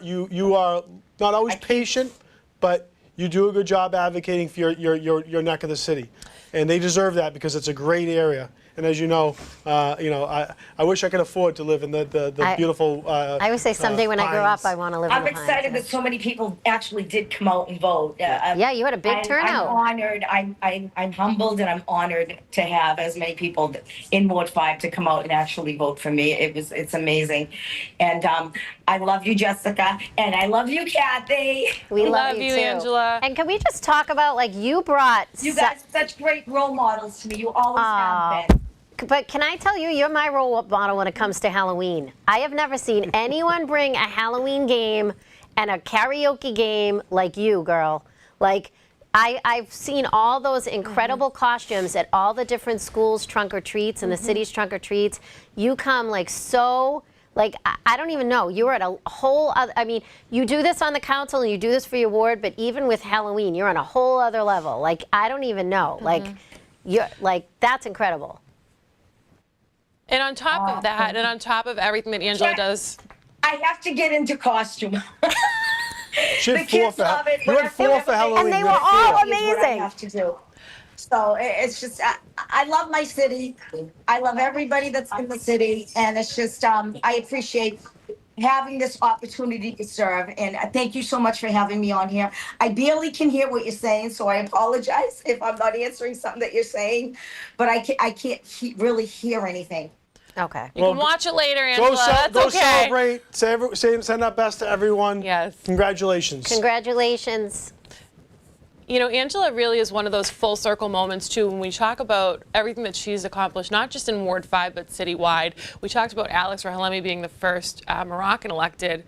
not always patient, but you do a good job advocating for your neck of the city, and they deserve that because it's a great area. And as you know, I wish I could afford to live in the beautiful. I always say someday when I grow up, I want to live in I'm the Pines. excited that so many people actually did come out and vote. Yeah, you had a big turnout. I'm honored. I'm humbled, and I'm honored to have as many people in Ward 5 to come out and actually vote for me. It's amazing, and I love you, Jessica, and I love you, Kathy. We love you, too. Angela. And can we just talk about, like, you brought... You guys are such great role models to me. You always have been. But can I tell you, you're my role model when it comes to Halloween. I have never seen anyone bring a Halloween game and a karaoke game like you, girl. Like, I've seen all those incredible costumes at all the different schools' trunk or treats and the city's trunk or treats. You come like so... Like, I don't even know. You're at a whole other, I mean, you do this on the council and you do this for your ward, but even with Halloween, you're on a whole other level. Like, I don't even know. Like, you're like, that's incredible. And on top of that, and on top of everything that Angela does. I have to get into costume. She had The kids love it. You had 4 for Halloween. And they were all What I amazing. have to do. So it's just, I love my city. I love everybody that's in the city. And it's just, I appreciate having this opportunity to serve. And thank you so much for having me on here. I barely can hear what you're saying, so I apologize if I'm not answering something that you're saying. But I can't really hear anything. Okay. You can watch it later, Angela. That's go okay. celebrate. Send our best to everyone. Yes. Congratulations. Congratulations. You know, Angela really is one of those full circle moments, too, when we talk about everything that she's accomplished, not just in Ward 5, but citywide. We talked about Alex Rahalemi being the first Moroccan elected.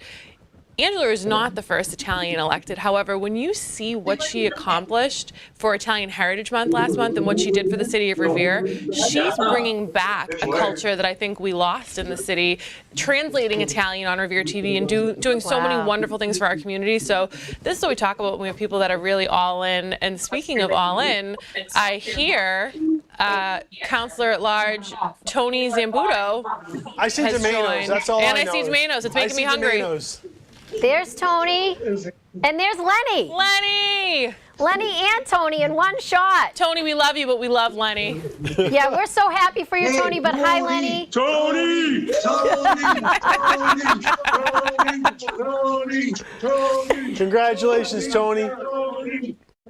Angela is not the first Italian elected. However, when you see what she accomplished for Italian Heritage Month last month and what she did for the city of Revere, she's bringing back a culture that I think we lost in the city, translating Italian on Revere TV and doing so many wonderful things for our community. So this is what we talk about when we have people that are really all in. And speaking of all in, I hear Councilor at Large Tony Zambuto. I see has tomatoes. joined. That's all and I know. I see tomatoes. It's making me hungry. Tomatoes. There's Tony. And there's Lenny. Lenny! Lenny and Tony in one shot. Tony, we love you, but we love Lenny. Yeah, we're so happy for you, Tony, but hi, Lenny. Tony! Tony! Congratulations, Tony.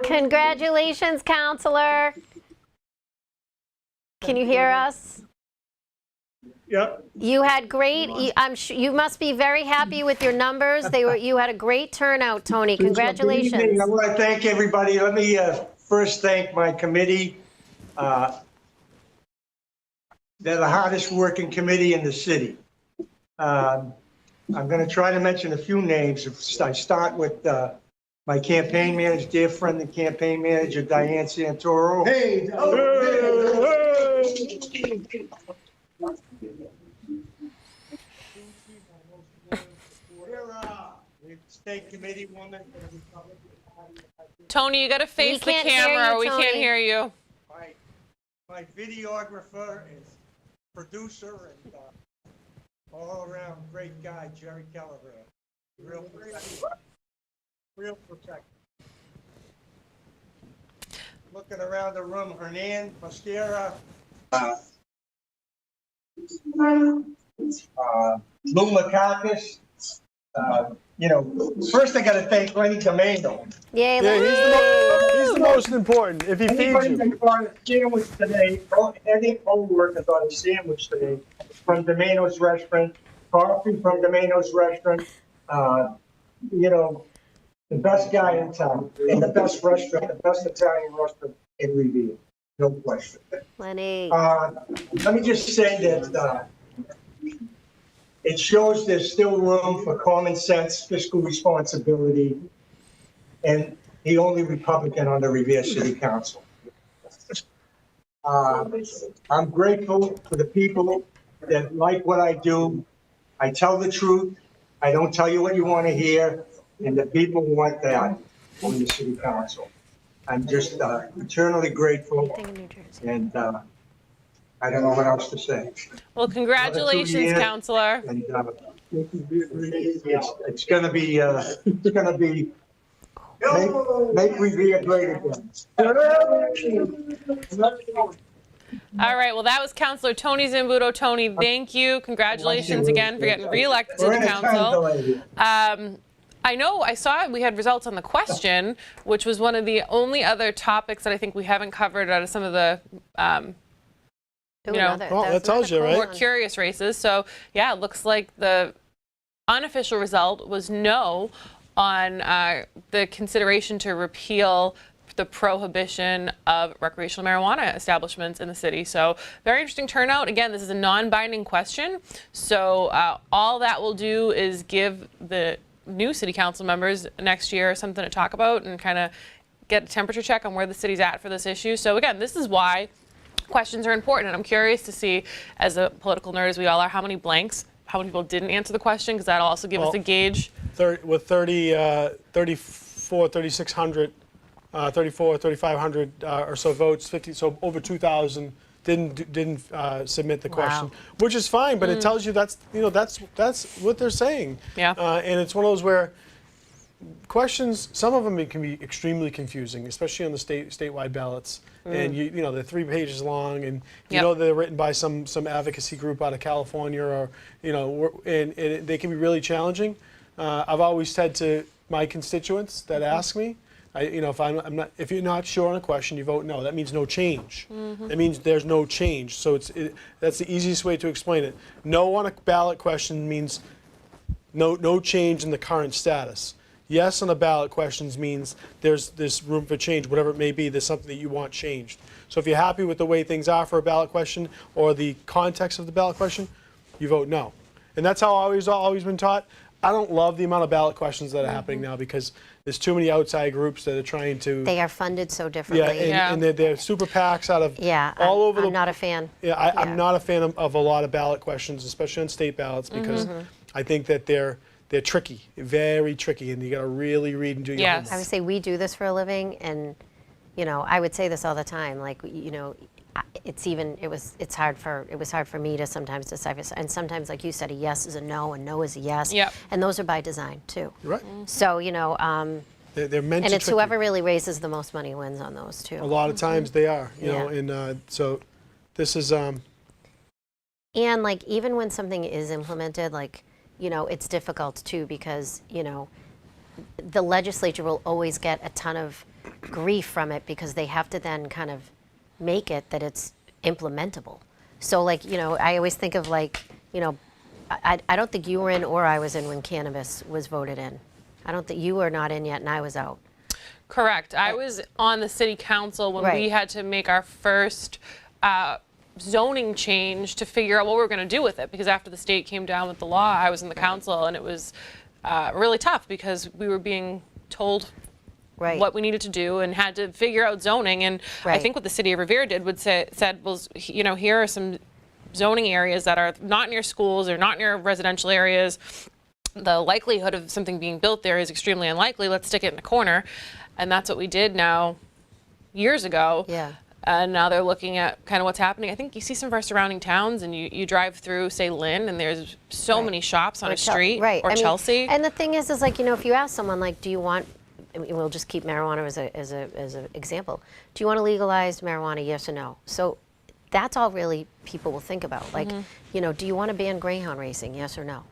Congratulations, Counselor. Can you hear us? Yep. You had great. I'm sure you must be very happy with your numbers. You had a great turnout, Tony. Congratulations. I want to thank everybody. Let me first thank my committee. They're the hardest working committee in the city. I'm going to try to mention a few names. I start with my campaign manager, dear friend and campaign manager, Diane Santoro. Hey! State committee woman. Tony, you got to face the camera. We can't hear you. My videographer and producer and all around great guy, Jerry Kelleher. Real protector. Looking around the room, Hernan Mosquera. Lou Makakis. First I got to thank Lenny Domeno. Yay, he's the most important. If he feeds Anybody you. that bought a sandwich today, any co-worker got a sandwich today from Domeno's restaurant, coffee from Domeno's restaurant. The best guy in town, and the best restaurant, the best Italian restaurant in Revere, no question. Lenny. Let me just say that it shows there's still room for common sense, fiscal responsibility, and the only Republican on the Revere City Council. I'm grateful for the people that like what I do. I tell the truth. I don't tell you what you want to hear, and the people want that on the City Council. I'm just eternally grateful, and I don't know what else to say. Well, congratulations, Counselor. And it's going to be make Revere great again. All right, well, that was Councilor Tony Zambuto. Tony, thank you. Congratulations again for getting reelected to We're the in a time council. delay here. I know I saw we had results on the question, which was one of the only other topics that I think we haven't covered out of some of the Ooh, you know, Well, that tells you, right? more curious races. So yeah, it looks like the unofficial result was no on the consideration to repeal the prohibition of recreational marijuana establishments in the city. So very interesting turnout. Again, this is a non-binding question. So all that will do is give the new city council members next year something to talk about and kind of get a temperature check on where the city's at for this issue. So again, this is why questions are important. And I'm curious to see, as a political nerd as we all are, how many blanks, how many people didn't answer the question, because that'll also give us a gauge. With 3,500 or so votes, 50, so over 2,000 didn't submit the question, which is fine, but it tells you that's what they're saying. Yeah. And it's one of those where questions, some of them can be extremely confusing, especially on the statewide ballots. And you know they're 3 pages long, and you know they're written by some advocacy group out of California, or and they can be really challenging. I've always said to my constituents that ask me, if you're not sure on a question, you vote no. That means no change. That means there's no change. So that's the easiest way to explain it. No on a ballot question means no change in the current status. Yes on a ballot questions means there's room for change, whatever it may be. There's something that you want changed. So if you're happy with the way things are for a ballot question or the context of the ballot question, you vote no. And that's how I've always been taught. I don't love the amount of ballot questions that are happening now, because there's too many outside groups that are trying to. They are funded so differently. And they're super PACs out of all over I'm not a fan. I'm not a fan of a lot of ballot questions, especially on state ballots, because I think that they're tricky, very tricky, and you got to really read and do your homework. I would say we do this for a living, and I would say this all the time. Like it was hard for me to sometimes decipher, and sometimes, like you said, a yes is a no, and no is a yes. Yep. And those are by design too. Right. So they're meant and to it's trick whoever you. really raises the most money wins on those too. A lot of times they are, you know, and so this is. And like even when something is implemented, like it's difficult too, because the legislature will always get a ton of grief from it, because they have to then kind of make it that it's implementable. So like I always think of like I don't think you were in or I was in when cannabis was voted in. I don't think you were not in yet, and I was out. Correct. I was on the city council when we had to make our first zoning change to figure out what we were going to do with it, because after the state came down with the law, I was in the council, and it was really tough, because we were being told what we needed to do and had to figure out zoning. And I think what the city of Revere did said was, here are some zoning areas that are not near schools or not near residential areas. The likelihood of something being built there is extremely unlikely. Let's stick it in a corner. And that's what we did now years ago. Yeah. And now they're looking at kind of what's happening. I think you see some of our surrounding towns, and you drive through, say, Lynn, and there's so many shops on a street, or Chelsea. And the thing is like, if you ask someone, like, do you want, we'll just keep marijuana as an example. Do you want to legalize marijuana, yes or no? So that's all really people will think about. Like, do you want to ban greyhound racing, yes or no?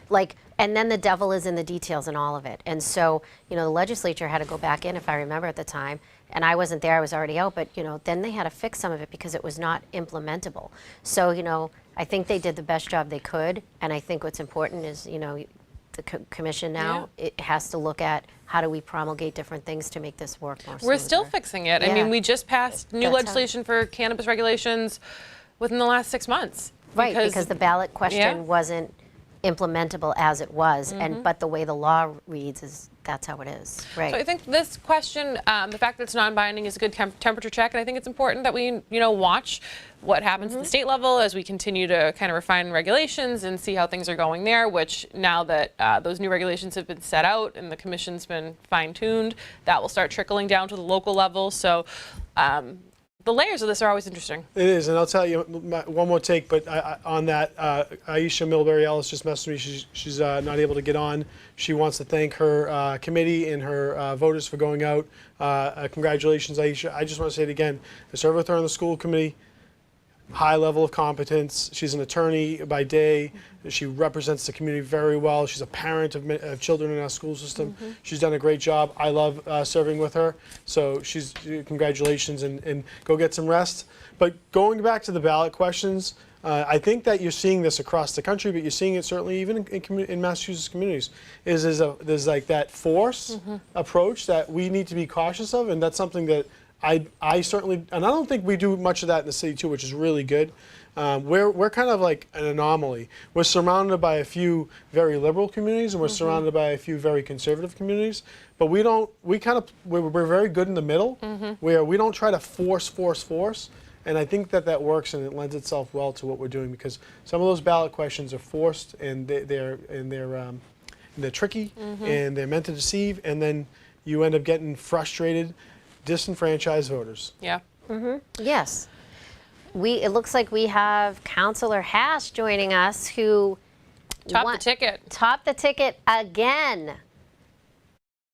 Like, and then the devil is in the details in all of it. And so, the legislature had to go back in, if I remember at the time, and I wasn't there, I was already out, but, then they had to fix some of it because it was not implementable. So, I think they did the best job they could, and I think what's important is, the commission now, it has to look at how do we promulgate different things to make this work more We're still fixing it. I mean, we just passed new legislation for cannabis regulations within the last 6 months. Right, because the ballot question wasn't implementable as it was, but the way the law reads is that's how it is. Right. So I think this question, the fact that it's non-binding, is a good temperature check, and I think it's important that we, watch what happens at the state level as we continue to kind of refine regulations and see how things are going there. Which now that those new regulations have been set out and the commission's been fine-tuned, that will start trickling down to the local level. So. The layers of this are always interesting. It is, and I'll tell you one more take, but on that, Aisha Milbury Ellis just messaged me. She's not able to get on. She wants to thank her committee and her voters for going out. Congratulations, Aisha. I just want to say it again. I served with her on the school committee. high level of competence. She's an attorney by day. She represents the community very well. She's a parent of children in our school system. She's done a great job. I love serving with her. So congratulations, and go get some rest. But going back to the ballot questions, I think that you're seeing this across the country, but you're seeing it certainly even in Massachusetts communities. There's like that force approach that we need to be cautious of, and that's something that I certainly, and I don't think we do much of that in the city too, which is really good. We're kind of like an anomaly. We're surrounded by a few very liberal communities, and we're surrounded by a few very conservative communities. But we're very good in the middle, where we don't try to force. And I think that works, and it lends itself well to what we're doing, because some of those ballot questions are forced, and they're tricky, and they're meant to deceive, and then you end up getting frustrated, disenfranchised voters. Yeah. Yes. It looks like we have Councilor Hash joining us, who Top the ticket. Top the ticket again.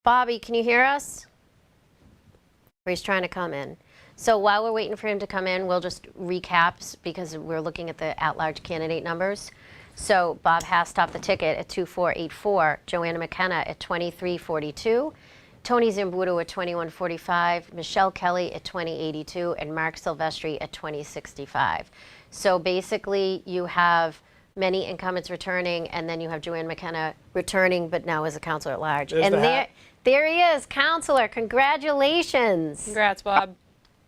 Bobby, can you hear us? Or he's trying to come in. So while we're waiting for him to come in, we'll just recap, because we're looking at the at-large candidate numbers. So Bob Hass topped the ticket at 2484, Joanna McKenna at 2342, Tony Zambuto at 2145, Michelle Kelly at 2082, and Mark Silvestri at 2065. So basically, you have many incumbents returning, and then you have Joanna McKenna returning, but now as a councilor at large. There's and the there he is, councilor. Congratulations. Congrats, Bob.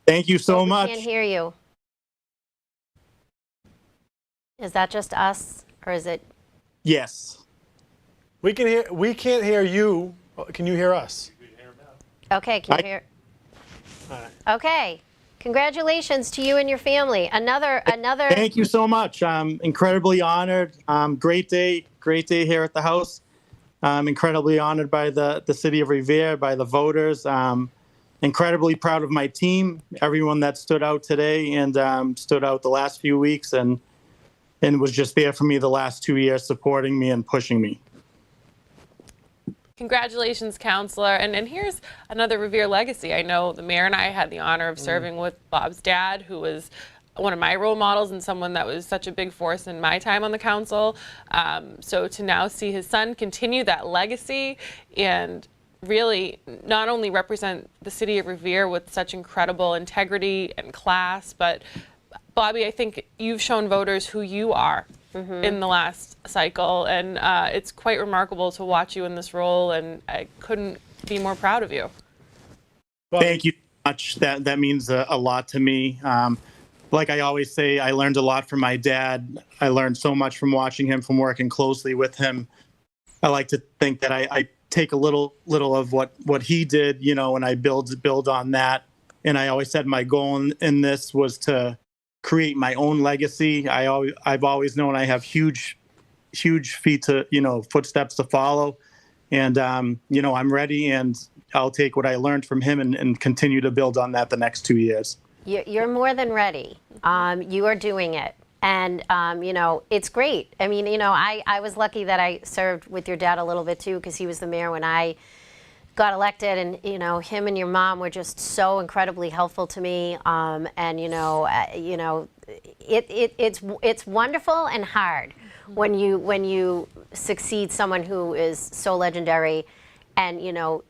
Thank you so We much. can't hear you. Is that just us, or is it? Yes. We can't hear you. Can you hear us? Okay, can you hear? All right. Okay, congratulations to you and your family. Another. Thank you so much. I'm incredibly honored. Great day here at the House. I'm incredibly honored by the city of Revere, by the voters. Incredibly proud of my team, everyone that stood out today and stood out the last few weeks and was just there for me the last 2 years, supporting me and pushing me. Congratulations, Counselor. And here's another Revere legacy. I know the mayor and I had the honor of serving with Bob's dad, who was one of my role models and someone that was such a big force in my time on the council. So to now see his son continue that legacy and really not only represent the city of Revere with such incredible integrity and class, but Bobby, I think you've shown voters who you are in the last cycle, and it's quite remarkable to watch you in this role, and I couldn't be more proud of you. Thank you so much. That means a lot to me. Like I always say, I learned a lot from my dad. I learned so much from watching him, from working closely with him. I like to think that I take a little of what he did, and I build on that. And I always said my goal in this was to create my own legacy. I've always known I have huge feet to, footsteps to follow. And, I'm ready, and I'll take what I learned from him and continue to build on that the next 2 years. You're more than ready. You are doing it. And, it's great. I mean, I was lucky that I served with your dad a little bit too, because he was the mayor when I got elected, and, him and your mom were just so incredibly helpful to me. It's wonderful and hard when you succeed someone who is so legendary, and,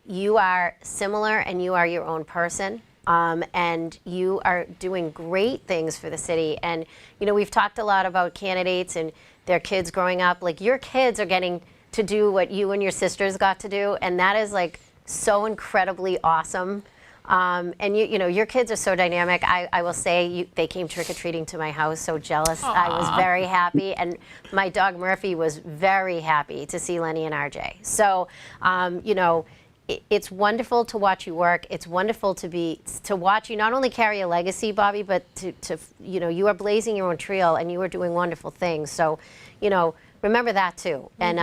you are similar and you are your own person. And you are doing great things for the city. And, we've talked a lot about candidates and their kids growing up. Like, your kids are getting to do what you and your sisters got to do. And that is, like, so incredibly awesome. And, your kids are so dynamic. I will say they came trick-or-treating to my house. So jealous. Aww. I was very happy. And my dog Murphy was very happy to see Lenny and RJ. So, it's wonderful to watch you work. It's wonderful to watch you not only carry a legacy, Bobby, but to you are blazing your own trail, and you are doing wonderful things. So, remember that too. And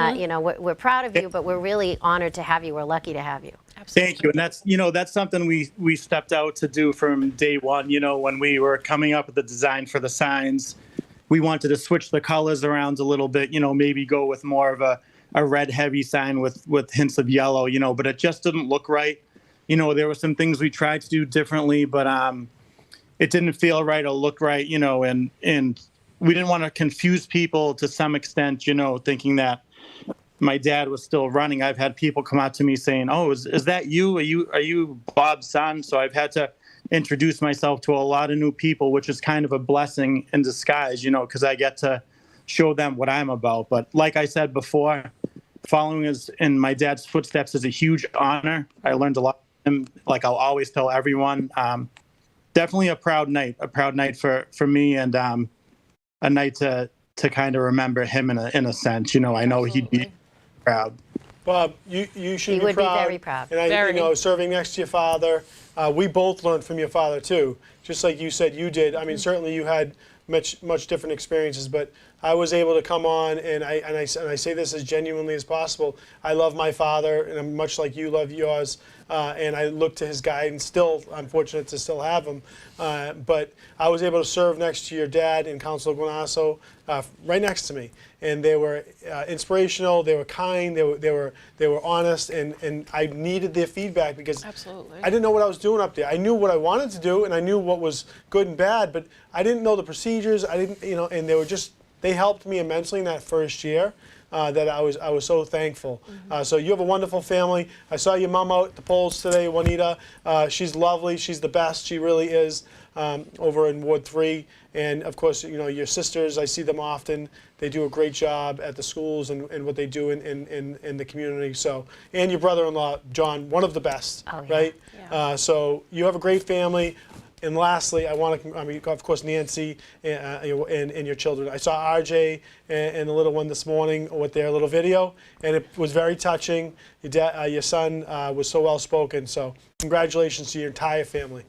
we're proud of you, but we're really honored to have you. We're lucky to have you. Absolutely. Thank you. And that's something we stepped out to do from day one. When we were coming up with the design for the signs, we wanted to switch the colors around a little bit. Maybe go with more of a red heavy sign with hints of yellow, but it just didn't look right. There were some things we tried to do differently, but it didn't feel right or look right, and we didn't want to confuse people to some extent, thinking that my dad was still running. I've had people come out to me saying, "Oh, is that you? Are you Bob's son?" So I've had to introduce myself to a lot of new people, which is kind of a blessing in disguise, because I get to show them what I'm about. But like I said before, following in my dad's footsteps is a huge honor. I learned a lot from him, like I'll always tell everyone. Definitely a proud night for me, and a night to kind of remember him in a sense. I know he'd be proud. Bob, you should He be would be proud. very proud. And Very. serving next to your father, we both learned from your father too. Just like you said, you did. I mean, certainly you had much different experiences, but I was able to come on, and I say this as genuinely as possible. I love my father, and I'm much like you love yours, and I look to his guidance. Still, I'm fortunate to still have him, but I was able to serve next to your dad and Councilor Guanasso, right next to me, and they were inspirational. They were kind. They were honest, and I needed their feedback because Absolutely. I didn't know what I was doing up there. I knew what I wanted to do, and I knew what was good and bad, but I didn't know the procedures. I didn't, and they helped me immensely in that first year. That I was so thankful. So you have a wonderful family. I saw your mom out at the polls today, Juanita. She's lovely. She's the best. She really is, over in Ward 3. And of course, your sisters, I see them often. They do a great job at the schools and what they do in the community. So, and your brother-in-law, John, one of the best, right? Yeah. So you have a great family. And lastly, of course, Nancy and your children. I saw RJ and the little one this morning with their little video, and it was very touching. Your son was so well spoken. So congratulations to your entire family.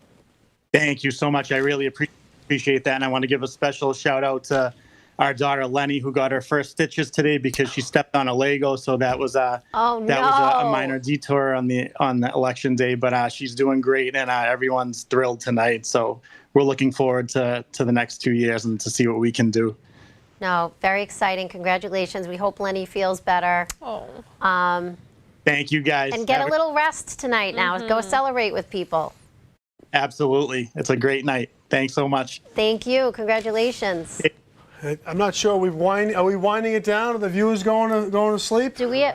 Thank you so much. I really appreciate that, and I want to give a special shout out to our daughter Lenny, who got her first stitches today because she stepped on a Lego. So that was was a minor detour on the election day, but she's doing great, and everyone's thrilled tonight. So we're looking forward to the next 2 years and to see what we can do. No, very exciting. Congratulations. We hope Lenny feels better. Oh. Thank you, guys. And get a little rest tonight now. Go celebrate with people. Absolutely. It's a great night. Thanks so much. Thank you. Congratulations. I'm not sure. Are we winding it down? Are the viewers going to sleep? Do we? Do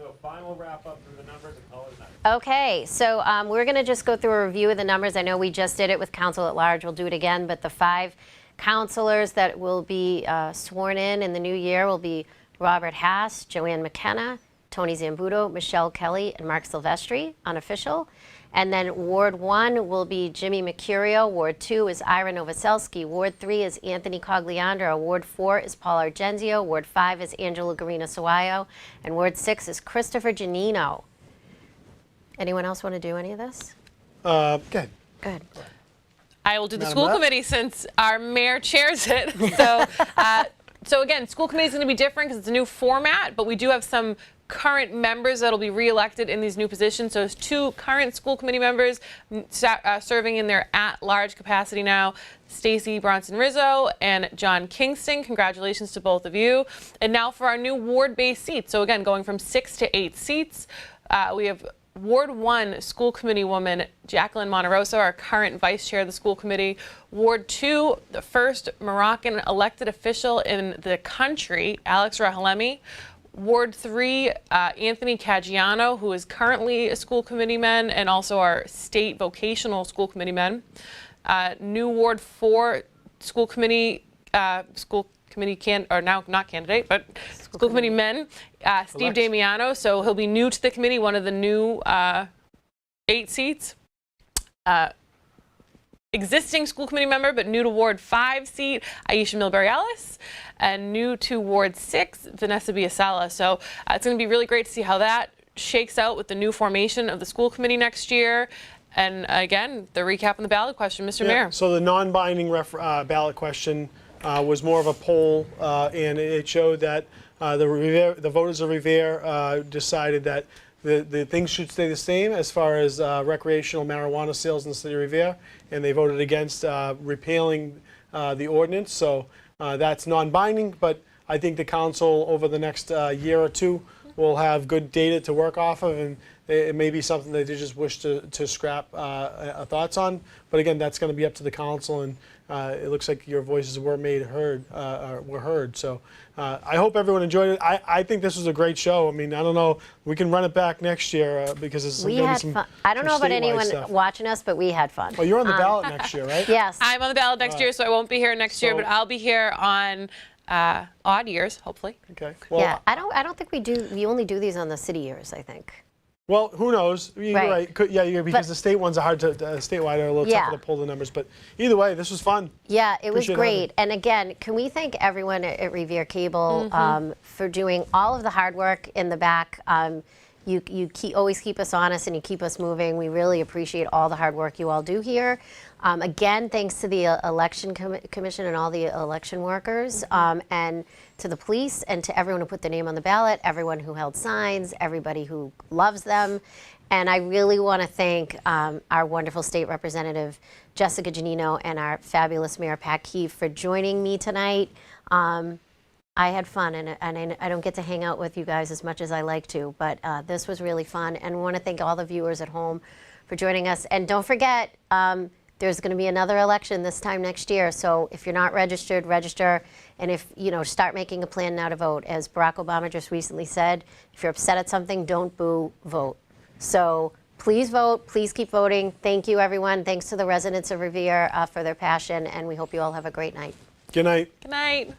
a final wrap up through the numbers and call it a night. Okay, so we're going to just go through a review of the numbers. I know we just did it with Council at Large. We'll do it again, but the 5 councilors that will be sworn in the new year will be Robert Hass, Joanne McKenna, Tony Zambuto, Michelle Kelly, and Mark Silvestri, unofficial. And then Ward 1 will be Jimmy Mercurio. Ward 2 is Ira Novoselsky. Ward 3 is Anthony Cogliandro. Ward 4 is Paul Argenzio. Ward 5 is Angela Garina Sawayo. And Ward 6 is Christopher Janino. Anyone else want to do any of this? Good. Good. I will do the Madam school Rep? committee since our mayor chairs it. So again, school committee is going to be different because it's a new format, but we do have some current members that'll be reelected in these new positions. So there's 2 current school committee members serving in their at-large capacity now, Stacy Bronson-Rizzo and John Kingston. Congratulations to both of you. And now for our new ward-based seats. So again, going from 6 to 8 seats, we have Ward 1 school committee woman Jacqueline Monterosa, our current vice chair of the school committee. Ward 2, the first Moroccan elected official in the country, Alex Rahalemi. Ward 3, Anthony Caggiano, who is currently a school committee man and also our state vocational school committee man. New Ward 4 school committee or now not candidate, but school committee men, Steve Damiano. So he'll be new to the committee, one of the new 8 seats. Existing school committee member, but new to Ward 5 seat, Aisha Milbury-Ellis, and new to Ward 6, Vanessa Biasala. So it's going to be really great to see how that shakes out with the new formation of the school committee next year. And again, the recap on the ballot question, Mr. Mayor. So the non-binding ballot question was more of a poll, and it showed that the voters of Revere decided that the things should stay the same as far as recreational marijuana sales in the city of Revere, and they voted against repealing the ordinance. So that's non-binding, but I think the council over the next year or two we'll have good data to work off of, and it may be something that they just wish to scrap thoughts on. But again, that's going to be up to the council, and it looks like your voices were heard. So I hope everyone enjoyed it. I think this was a great show. I mean, I don't know, we can run it back next year because there's We going to had be some fun. I don't know about statewide anyone stuff. watching us, but we had fun. Well, you're on the ballot next year, right? Yes. I'm on the ballot next year, so I won't be here next year, So- but I'll be here on odd years, hopefully. Okay. Well, Yeah, I don't think we do. We only do these on the city years, I think. Well, who knows? You're Right. right. Because the state ones are hard to statewide are a little Yeah. tougher to pull the numbers. But either way, this was fun. Yeah, it was Appreciate great. having And again, can we thank everyone at Revere Cable for doing all of the hard work in the back? You always keep us honest and you keep us moving. We really appreciate all the hard work you all do here. Again, thanks to the Election Commission and all the election workers, and to the police, and to everyone who put their name on the ballot, everyone who held signs, everybody who loves them. And I really want to thank our wonderful state representative, Jessica Giannino, and our fabulous Mayor Pat Keefe for joining me tonight. I had fun, and I don't get to hang out with you guys as much as I like to, but this was really fun. And I want to thank all the viewers at home for joining us. And don't forget, there's going to be another election this time next year. So if you're not registered, register. And if, start making a plan now to vote. As Barack Obama just recently said, if you're upset at something, don't boo, vote. So please vote. Please keep voting. Thank you, everyone. Thanks to the residents of Revere for their passion. And we hope you all have a great night. Good night. Good night.